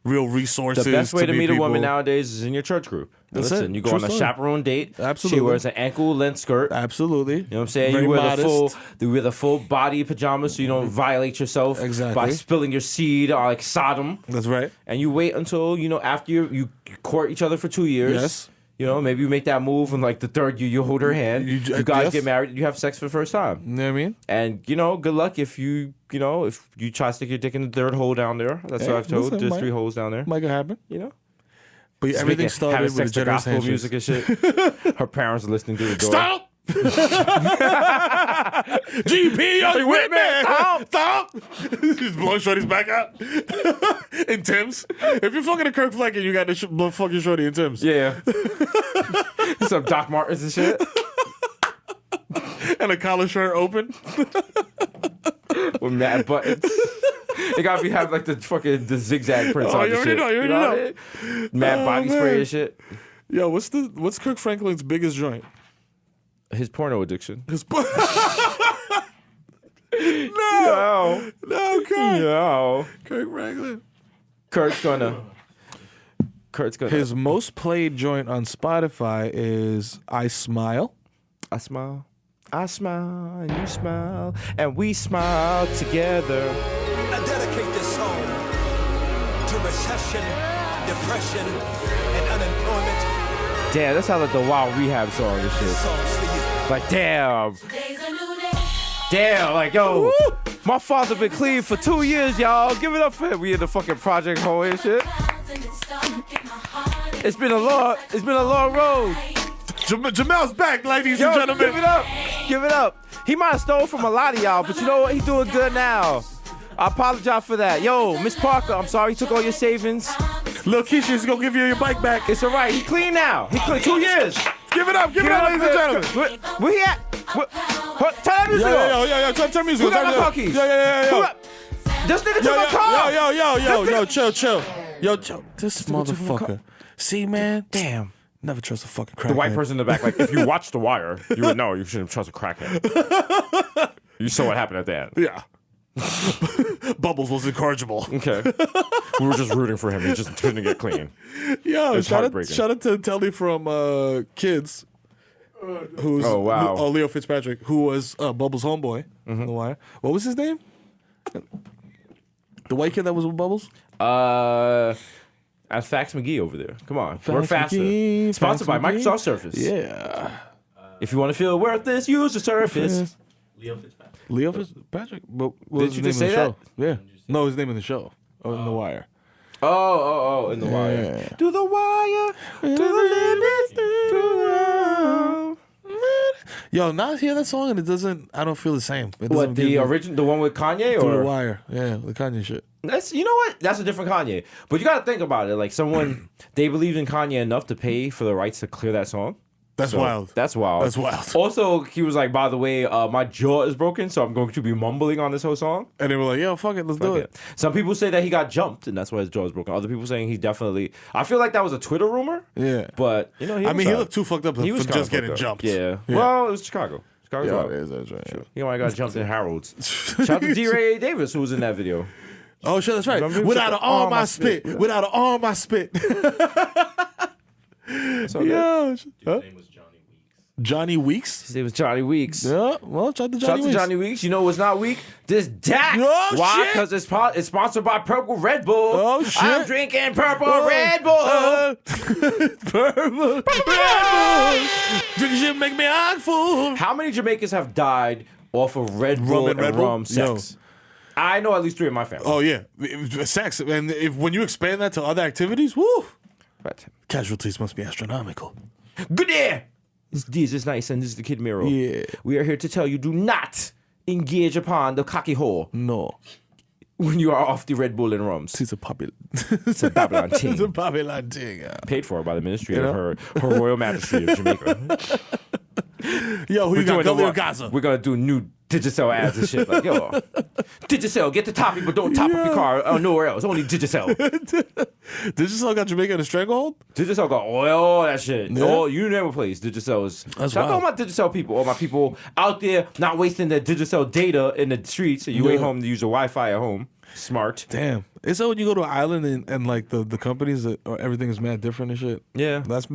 real resources. The best way to meet people. a woman nowadays is in your church group. Listen, you go on a chaperone date. Absolutely. She wears an ankle-length skirt. Absolutely. You know what I'm saying? Very You wear modest. the full body pajamas so you don't violate yourself by spilling your seed or like Sodom. That's right. And you wait until, after you court each other for 2 years. Yes. Maybe you make that move and like the third year you hold her hand. You guys get married, you have sex for the first time. You know what I mean? And, good luck if you try to stick your dick in the third hole down there. That's what I've told. There's 3 holes down there. Might happen. But Just everything started with sex to generous gospel music and shit. Her parents are listening through the door. Stop! GP, are you with me? Stop! He's blowing Shorty's back out. In Tim's. If you're fucking a Kirk Flecken, you got to blow fucking Shorty in Tim's. Yeah. Some Doc Martens and shit. And a collar shirt open. With mad buttons. It gotta have like the zigzag prints on you the already shit. know, you already know. Mad body spray and shit. Yo, what's Kirk Franklin's biggest joint? His porno addiction. No, Kirk. No. Kirk Franklin. Kurt's gonna. His most played joint on Spotify is I Smile. I smile, and you smile, and we smile together. I dedicate this song to recession, depression, and unemployment. Damn, that's how like the Wild Rehab song and shit. Like, damn. Damn, like, yo, my father been clean for 2 years, y'all. Give it up for him. We in the fucking Project Hole and shit. It's been a long road. Jamel's back, ladies and gentlemen. Give it up. He might have stole from a lot of y'all, but you know what? He's doing good now. I apologize for that. Yo, Miss Parker, I'm sorry he took all your savings. Lil Keisha's gonna give you your bike back. It's all right. He clean now. He clean 2 years. Give it up, ladies and gentlemen. Where he at? Turn that music off. Yo, turn music Who got my car keys? Yo. This nigga took my car. Yo, chill. Yo, this motherfucker. See, man? Damn. Never trust a fucking crackhead. The white person in the back, like, if you watch The Wire, you would know you shouldn't trust a crackhead. You saw what happened at the end. Yeah. Bubbles was incorrigible. Okay. We were just rooting for him. He just couldn't get clean. Yo, shout out to Telly from Kids. Who's Leo Fitzpatrick, who was Bubbles' homeboy on The Wire. What was his name? The white kid that was with Bubbles? Fax McGee over there. Come on. We're faster. Sponsored by Microsoft Surface. Yeah. If you want to feel worth this, use the Surface. Leo Fitzpatrick? What Did was you his just name in say the that? show? Yeah. No, his name in the show. Oh, in The Wire. In The Wire. Do the wire. To the limits. Yo, now I hear that song and I don't feel the same. What, the original, the one with Kanye? Through or The Wire. Yeah, the Kanye shit. You know what? That's a different Kanye. But you got to think about it. Like, they believed in Kanye enough to pay for the rights to clear that song. That's wild. That's wild. That's wild. Also, he was like, by the way, my jaw is broken, so I'm going to be mumbling on this whole song. And they were like, yo, fuck it, let's do it. Some people say that he got jumped, and that's why his jaw is broken. Other people saying he definitely... I feel like that was a Twitter rumor. Yeah. But, he looked too fucked up for just getting jumped. Yeah. Well, it was Chicago. Yeah, that's right. He only got jumped in Harrods. Shout out to D-Ray Davis, who was in that video. Oh, shit, that's right. Without an arm, I spit. Without an arm, I spit. Yeah. His name was Johnny Weeks? His name was Johnny Weeks. Yeah, well, shout out to Johnny Weeks. Johnny Weeks. You know what's not weak? This DAC. Oh, why? shit. Because it's sponsored by Purple Red Bull. Oh, shit. I'm drinking Purple Red Bull. Purple Red Bull. Drinking shit make me act fool. How many Jamaicans have died off of Red Bull and rum sex? I know at least 3 in my family. Oh, yeah. Sex. And when you expand that to other activities, woo. Right. Casualties must be astronomical. Good day. This is nice, and this is the Kid Mero. Yeah. We are here to tell you, do not engage upon the cocky hole. No. When you are off the Red Bull and rums. It's a Babylon thing. It's a Babylon thing. Yeah. Paid for by the Ministry of her Royal Majesty of Jamaica. Yo, who you got? Gully or Gaza? We're going to do new Digicel ads and shit. Like, yo, Digicel, get the topping, but don't top up your car nowhere else. Only Digicel. Digicel got Jamaica in a stranglehold? Digicel got all that shit. Yeah. All, you name a place. Digicel is. That's Shout out to all wild. my Digicel people. All my people out there not wasting their Digicel data in the streets. So you ain't home to use your Wi-Fi at home. Smart. Damn. It's so when you go to an island and like the companies that everything is mad different and shit. Yeah. That's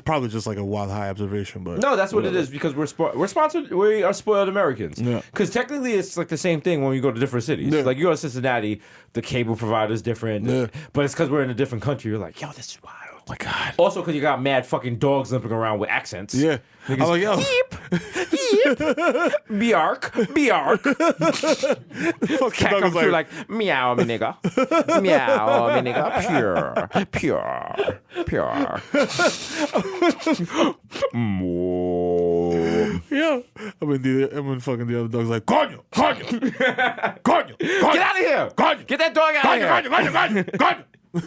probably just like a wild high observation, but No, that's what it is because we're sponsored. We are spoiled Americans. Yeah. Because technically, it's like the same thing when you go to different cities. Yeah. Like you go to Cincinnati, the cable provider is different. Yeah. But it's because we're in a different country. You're like, yo, this is wild. my God. Also, because you got mad fucking dogs limping around with accents. Yeah. Niggas, I'm like, yo. Yeep. Biark. Biark. Cat comes through like, meow, me nigga. Meow, me nigga. Pure. Yeah. I'm in fucking the other dog's like, coño. Get out of here. Get that dog out of here. Coño. You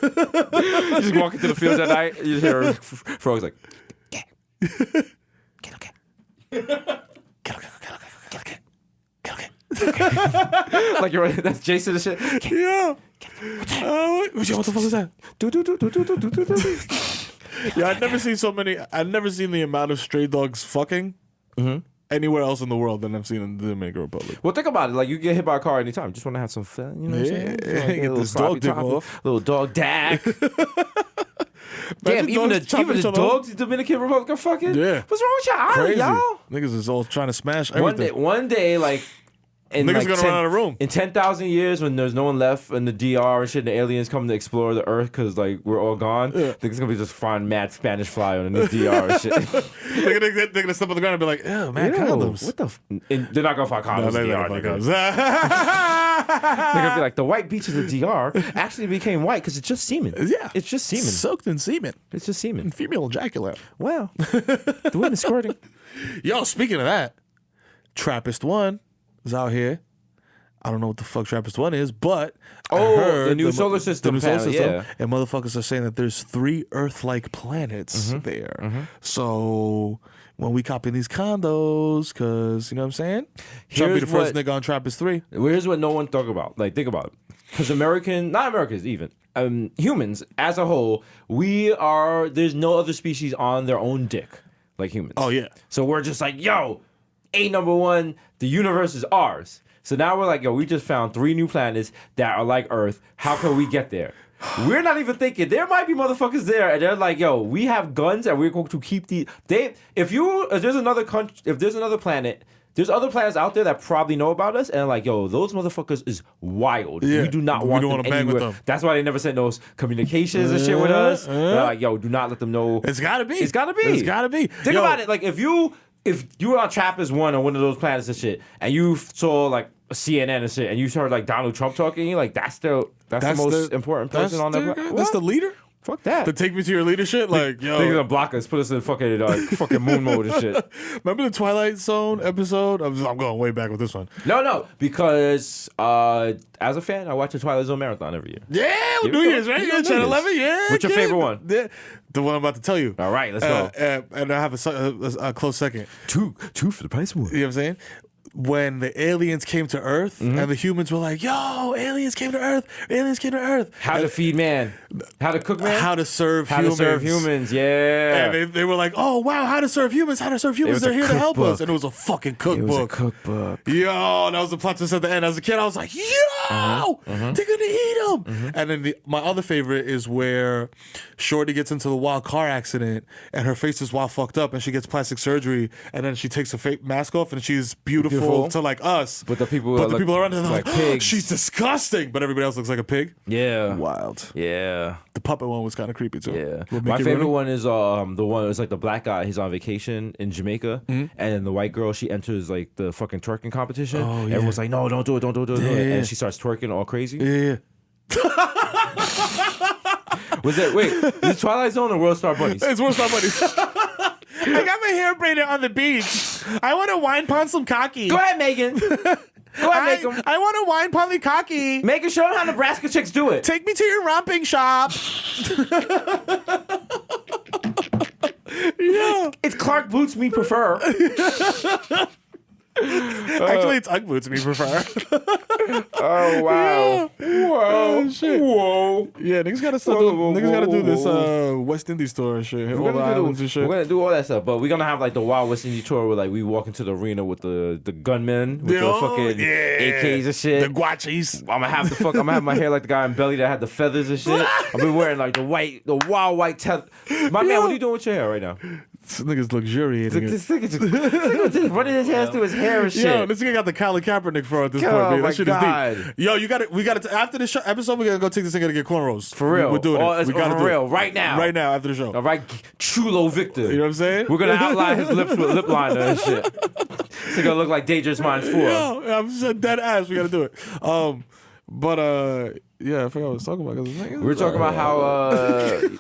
just walk into the fields at night, you hear frogs like, get. Like you're that's Jason and shit. Yeah. What the fuck is that? Yeah, I've never seen the amount of stray dogs fucking anywhere else in the world than I've seen in the Dominican Republic. Well, think about it. Like, you get hit by a car anytime. Just want to have some fun. You know what I'm saying? Like, Get this dog dick off. Little dog dag. Damn, even the dogs in Dominican Republic are fucking. Yeah. What's wrong with your island, Crazy. y'all? Niggas is all trying to smash everything. One day, like. Niggas gonna run out of room. In 10,000 years, when there's no one left in the DR and shit, and the aliens come to explore the Earth because like we're all gone, I think it's gonna be just find mad Spanish fly on the DR and shit. They're gonna step on the ground and be like, "Oh man, condoms." What the? And they're not gonna find condoms in the DR. Condoms. They're gonna be like, the white beaches of the DR actually became white because it's just semen. Yeah, it's just semen, soaked in semen. It's just semen. Female ejaculate. Wow, the women squirting. Yo, speaking of that, Trappist 1 is out here. I don't know what the fuck Trappist 1 is, but I heard the new solar system. Yeah. And motherfuckers are saying that there's 3 Earth-like planets there. So when we copy these condos, because, you know what I'm saying? Trying to be the first nigga on Trappist 3. Here's what no one talk about. Like, think about it. Because not Americans even, humans as a whole, there's no other species on their own dick like humans. Oh, yeah. So we're just like, yo, number one, the universe is ours. So now we're like, yo, we just found 3 new planets that are like Earth. How can we get there? We're not even thinking. There might be motherfuckers there, and they're like, yo, we have guns, and we're going to keep the. If there's another country, if there's another planet, there's other planets out there that probably know about us, and like, yo, those motherfuckers is wild. Yeah. We do not want them bang anywhere. with them. That's why they never sent those communications and shit with us. They're like, yo, do not let them know. It's gotta be. It's gotta be. Think about it. Like, if you were on Trappist 1 on one of those planets and shit, and you saw like CNN and shit, and you heard like Donald Trump talking, you're like, that's the most important person on that planet. That's the leader? Fuck that. To take me to your leadership? Like, yo. They're gonna block us, put us in fucking moon mode and shit. Remember the Twilight Zone episode? I'm going way back with this one. No, because as a fan, I watch the Twilight Zone marathon every year. Yeah, New Year's, right? Yeah, Channel 11, yeah. What's your favorite one? Yeah. The one I'm about to tell you. All right, let's go. And I have a close second. Two for the price of one. You know what I'm saying? When the aliens came to Earth and the humans were like, yo, aliens came to Earth. How to feed man. How to cook man. How to serve humans. Yeah. And they were like, oh, wow, how to serve humans. They're here to help us. And it was a fucking cookbook. Yo, that was the plot twist at the end. As a kid, I was like, yo, they're going to eat them. And then my other favorite is where Shorty gets into the wild car accident and her face is wild fucked up and she gets plastic surgery and then she takes her mask off and she's beautiful to like us. But the people around her, they're like, pigs. She's disgusting. But everybody else looks like a pig. Yeah. Wild. Yeah. The puppet one was kind of creepy too. Yeah. My favorite one is the one it's like the black guy, he's on vacation in Jamaica, and then the white girl, she enters like the fucking twerking competition. Oh, yeah. Everyone's like, no, don't do it. And she starts twerking all crazy. Yeah. Was it is Twilight Zone or World Star Bunnies? It's World Star Bunnies. I got my hair braided on the beach. I want to wine pon some cocky. Go ahead, Megan. Go ahead, Megan. I want to wine pon the cocky. Megan, show them how Nebraska chicks do it. Take me to your romping shop. Yeah. It's Clark Boots me prefer. Actually, it's Ugg boots we prefer. Oh wow! Whoa! Shit. Whoa! Yeah, niggas gotta still niggas gotta do this West Indies tour and shit. All the islands and shit. We're gonna do all that stuff, but we're gonna have like the Wild West Indies tour where like we walk into the arena with the gunmen with the fucking AKs and shit. The guachis. I'm gonna have my hair like the guy in Belly that had the feathers and shit. I've been wearing like the wild white tether. My man, what are you doing with your hair right now? This nigga's luxuriating. This nigga just running his hands through his hair and shit. Yo, this nigga got the Colin Kaepernick fro at this point, man. That shit is deep. Yo, we got to after this episode, we're gonna go take this nigga to get cornrows. For real. We're doing it. We gotta for do real. it. Right now. Right now, after the show. All right, Chulo Victor. You know what I'm saying? We're gonna outline his lips with lip liner and shit. It's gonna look like Dangerous Mind 4. Yo, I'm just dead ass. We gotta do it. Yeah, I forgot what I was talking about. We were talking about how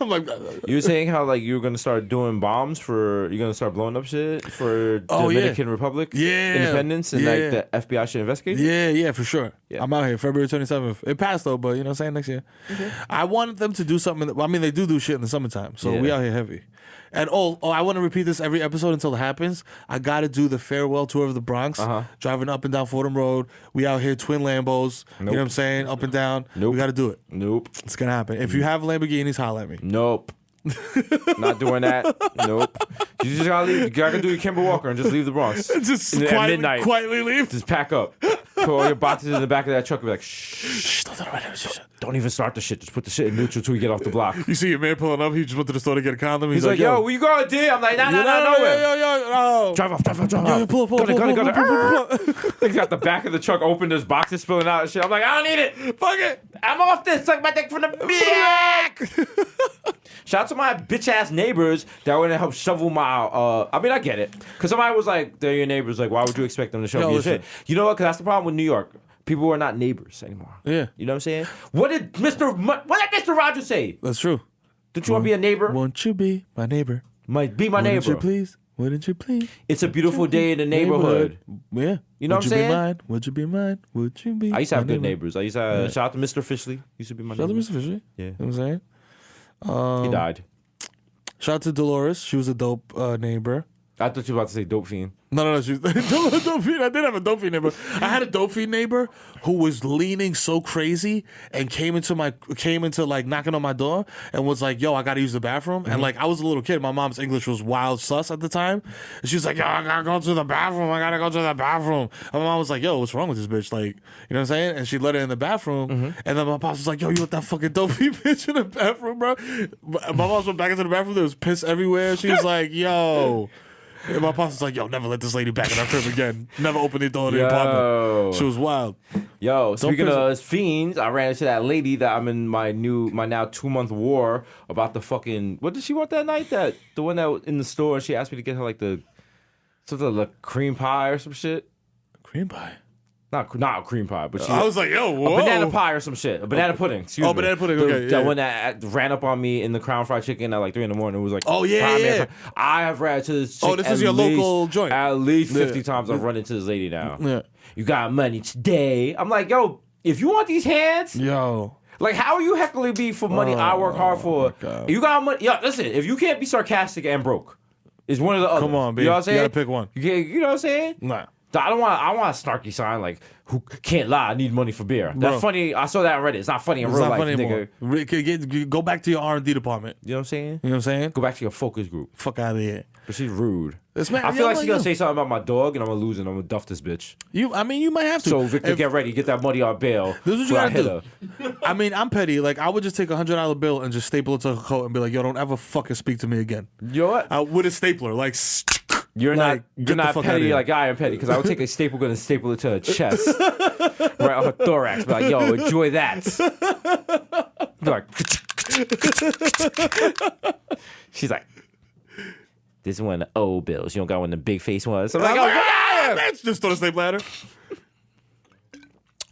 I'm like, you were saying how like you were gonna start doing bombs you're gonna start blowing up shit for Dominican Republic independence and like the FBI should investigate. Yeah, for sure. Yeah. I'm out here February 27th. It passed though, but you know what I'm saying, next year. I wanted them to do something. I mean, they do shit in the summertime, so we out here heavy. And I want to repeat this every episode until it happens. I got to do the farewell tour of the Bronx, driving up and down Fordham Road. We out here twin Lambos. You know what I'm saying? Up and down. We got to do it. It's going to happen. If you have Lamborghinis, holla at me. Not doing that. You just gotta leave. You gotta do your Kimber Walker and just leave the Bronx. Just at midnight. Quietly leave. Just pack up. Put all your boxes in the back of that truck and be like, shh. Don't even start the shit. Just put the shit in neutral till we get off the block. You see your man pulling up. He just went to the store to get a condom. He's like, yo, where you going, D? I'm like, nah, nowhere. Yo. Drive off. Pull. He's got the back of the truck open. There's boxes spilling out and shit. I'm like, I don't need it. Fuck it. I'm off this. Suck my dick from the back. Shout out to my bitch ass neighbors that went and help shovel my. I mean, I get it. Because somebody was like, they're your neighbors. Like, why would you expect them to shovel your shit? You know what? Because that's the problem with New York. People are not neighbors anymore. Yeah. You know what I'm saying? What did Mr. Rogers say? That's true. Don't you want to be a neighbor? Won't you be my neighbor? Be my neighbor. Wouldn't you please? Wouldn't you please? It's a beautiful day in the neighborhood. Yeah. You know what I'm saying? Would you be mine? Would you be? I used to have good neighbors. I used to shout out to Mr. Fishley. Used to be my neighbor. Shout out to Mr. Fishley. Yeah. You know what I'm saying? He died. Shout out to Dolores. She was a dope neighbor. I thought you were about to say dope fiend. No. She was dope fiend. I did have a dope fiend neighbor. I had a dope fiend neighbor who was leaning so crazy and came into like knocking on my door and was like, yo, I gotta use the bathroom. And like I was a little kid. My mom's English was wild sus at the time. And she was like, yo, I gotta go to the bathroom. And my mom was like, yo, what's wrong with this bitch? Like, you know what I'm saying? And she let her in the bathroom. And then my pops was like, yo, you let that fucking dope fiend bitch in the bathroom, bro? My mom went back into the bathroom. There was piss everywhere. She was like, yo. And my pops was like, yo, never let this lady back in our crib again. Never open the door of the apartment. She was wild. Yo, speaking of fiends, I ran into that lady that I'm in my now 2-month war about the fucking, what did she want that night? The one that was in the store, and she asked me to get her like something like cream pie or some shit. Cream pie? Not cream pie, but I was like, yo, whoa. A banana pie or some shit. A banana pudding. Excuse me. Banana pudding. Okay. That one that ran up on me in the Crown Fried Chicken at like 3 a.m. It was like, oh yeah. I have ran to this. This is your local joint. At least 50 times I've run into this lady now. Yeah. You got money today. I'm like, yo, if you want these hands, yo. Like, how are you heckling me for money I work hard for? You got money. Yo, listen, if you can't be sarcastic and broke, it's one of the other. Come on, baby. You know what I'm saying? You gotta pick one. You know what I'm saying? Nah. I want a snarky sign like, who can't lie, I need money for beer. Bro. That's funny. I saw that on Reddit. It's not funny in real life, nigga. Go back to your R&D department. You know what I'm saying? You know what I'm saying? Go back to your focus group. Fuck out of here. But she's rude. I feel like she's going to say something about my dog, and I'm going to lose it. I'm going to duff this bitch. You might have to. So, Victor, get ready. Get that money on bail. This is what you got to do. I mean, I'm petty. Like, I would just take $100 bill and just staple it to her coat and be like, yo, don't ever fucking speak to me again. You know what? With a stapler. Like, you're not petty like I am petty, because I would take a staple gun and staple it to her chest. Right on her thorax. Be like, yo, enjoy that. Be like, she's like, this is one of the old bills. You don't got one of the big face ones. So I'm like, oh, bitch. Just throw the staple at her.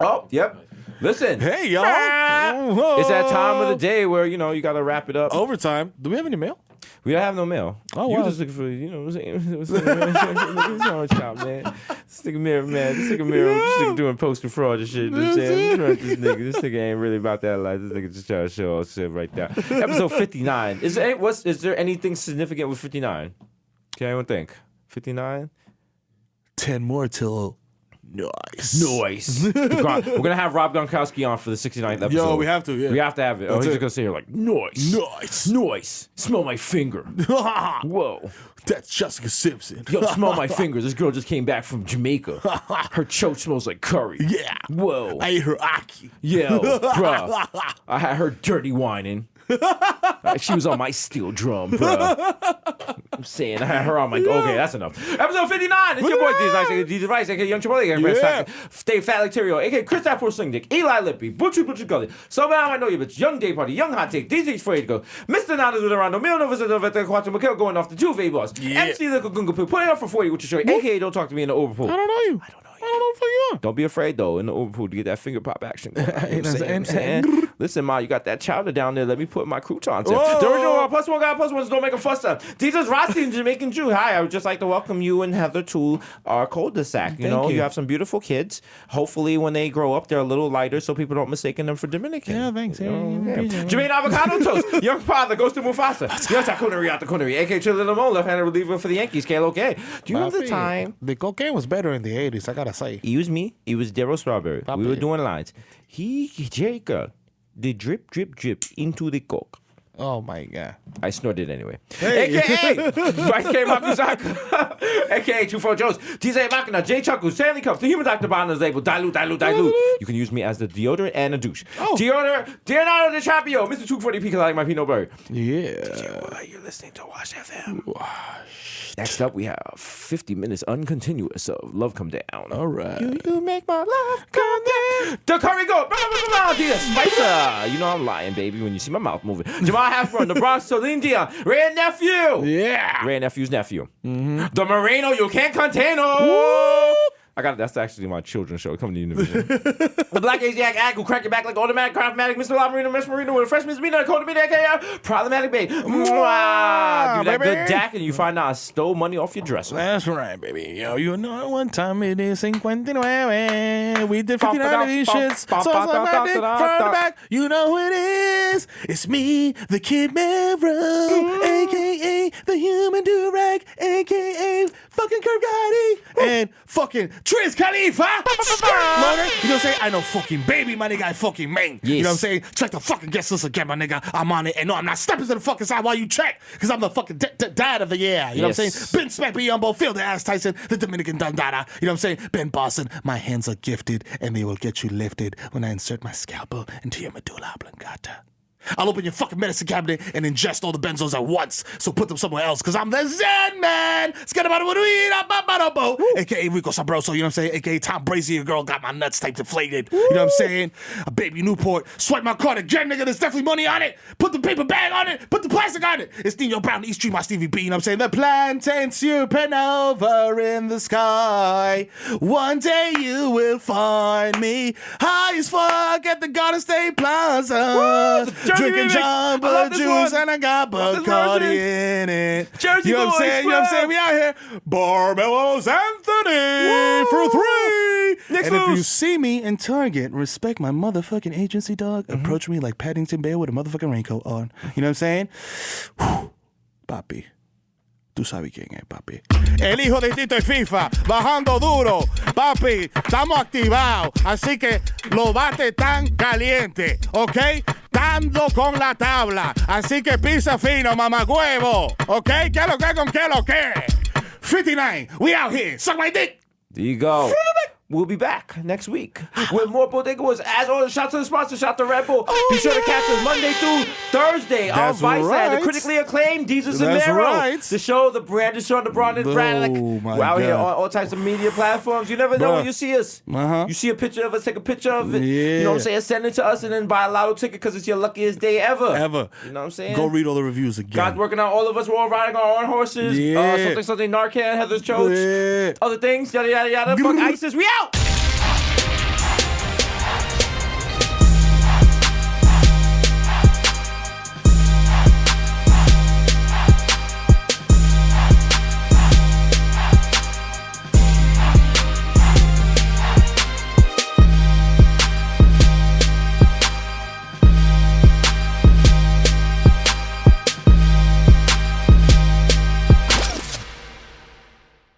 Oh, yep. Listen. Hey, y'all. It's that time of the day where, you got to wrap it up. Overtime. Do we have any mail? We don't have no mail. Oh, you wow. just looking for, what's wrong with y'all, man? This nigga Mero, man. This nigga doing poster fraud and shit. You know what I'm saying? This nigga ain't really about that life. This nigga just trying to show all shit right now. Episode 59. Is there anything significant with 59? Can anyone think? 59? 10 more till Nice. We're gonna have Rob Gronkowski on for the 69th episode. Yo, we have to, yeah. We have to have it. He's just gonna sit here like, nice. Smell my finger. Whoa. That's Jessica Simpson. Yo, smell my fingers. This girl just came back from Jamaica. Her choke smells like curry. Yeah. Whoa. I ate her aki. Yo, bro. I had her dirty whining. She was on my steel drum, bro. I'm saying I had her on my. Okay, that's enough. Episode 59. It's your boy Jesus Rice, aka Young Chipotle, Stay Fat like Terrio, aka Chris Apple Sling Dick, Eli Lippy, Butcher Gully. So now I know you, bitch. Young Day Party, Young Hot Take, DJ's Afraid to Go, Mr. Nadas with Arando, Mil Novas and Novetta Quattro McKell going off the Juve boss. MC Little Gunga Poo, putting up for 40 with your show, aka Don't Talk to Me in the Overpool. I don't know you. I don't know who you are. Don't be afraid though in the overpool to get that finger pop action. You know what I'm saying? Listen, Ma, you got that chowder down there. Let me put my croutons in. The original plus one guy plus ones don't make a fuss up. Jesus Rossi and Jamaican Jew. Hi, I would just like to welcome you and Heather to our cul-de-sac. You have some beautiful kids. Hopefully, when they grow up, they're a little lighter so people don't mistake them for Dominican. Yeah, thanks. Jermaine Avocado Toast. Young father goes to Mufasa. Young Takunari out the Kunari. AK Chili Limon, left-handed reliever for the Yankees. KLOK. Do you remember the time? The cocaine was better in the 80s, I gotta say. It was me. It was Daryl Strawberry. We were doing lines. Jacob, the drip, drip, drip into the coke. Oh my God. I snorted anyway. Hey. AKA Vice K. Makuzaka. AKA 24 Jones. TJ Makina, J. Chuckles, Stanley Cups, the Human Dr. Bonner's label. Dilute. You can use me as the deodorant and a douche. Deodorant, Leonardo DiCaprio, Mr. 240 P. like my Pinot Berry. Yeah. You're listening to Wash FM. Next up, we have 50 minutes uncontinuous of Love Come Down. All right. You make my love come down. The curry goat. Desus Spicer. You know I'm lying, baby, when you see my mouth moving. Jamal Halfrun, the Bronx, Celine Dion, Ray Nephew. Yeah. Ray Nephew's nephew. Mm-hmm. The Moreno, you can't contain. That's actually my children's show coming to Univision. The Black Asiatic Act who crack your back like automatic, craftmatic, Mr. La Marino, Mesh Marino with a fresh misdemeanor, Coda Media, aka Problematic Babe. Give you that good dack and you find out I stole money off your dresser. That's right, baby. Yo, you know one time it is 59. We did 59 of these shits. So front to back. You know who it is. It's me, the Kid Mero, a.k.a. the Human Durag, a.k.a. fucking Kirk Gotti, and fucking Triz Khalifa. Loner. You know what I'm saying? I know fucking baby, my nigga. I fucking main. Yes. You know what I'm saying? Check the fucking guest list again, my nigga. I'm on it. And no, I'm not stepping to the fucking side while you check. Because I'm the fucking dad of the year. You know what I'm saying? Ben Smack Beyumbo, Phil the Ass Tyson, the Dominican Dundada. You know what I'm saying? Ben Boston. My hands are gifted and they will get you lifted when I insert my scalpel into your medulla oblongata. I'll open your fucking medicine cabinet and ingest all the benzos at once. So put them somewhere else, because I'm the Zen Man. A.K.A. Rico Sabroso, you know what I'm saying? A.K.A. Tom Brazier, your girl got my nuts type deflated. You know what I'm saying? A baby Newport. Swipe my card again, nigga. There's definitely money on it. Put the paper bag on it. Put the plastic on it. It's Nino Brown, East Street, my Stevie B. You know what I'm saying? The plantain supernova in the sky. One day you will find me high as fuck at the Garden State Plaza. Drinking Jamba Juice and I got Bacardi in it. Jersey you know what I'm saying? You know what I'm saying? We out here. Barmelos Anthony for 3. Next and if you loose. see me in Target, respect my motherfucking agency, dog. Approach me like Paddington Bear with a motherfucking raincoat on. You know what I'm saying? Whew. Papi. Tú sabes quién es, papi. El hijo de Tito y FIFA, bajando duro. Papi, estamos activados. Así que los bates tan caliente, ¿ok? Dando con la tabla. Así que pisa fino, mamagüevo. ¿Ok? ¿Qué lo que con qué lo que? 59, we out here. Suck my dick. There you go. We'll be back next week with more Bodega Boys. As always, shout to the sponsor, shout to Red Bull. Be sure to catch us Monday through Thursday on Vice. The critically acclaimed Desus and Mero. The show, the brand is showing the brand. We're out here on all types of media platforms. You never know when you see us. You see a picture of us, take a picture of it. You know what I'm saying? Send it to us and then buy a lotto ticket because it's your luckiest day ever. You know what I'm saying? Go read all the reviews again. God's working on all of us. We're all riding on our own horses. Something, Narcan, Heather's Choach. Other things, yada, yada, yada. Fuck ISIS. We out!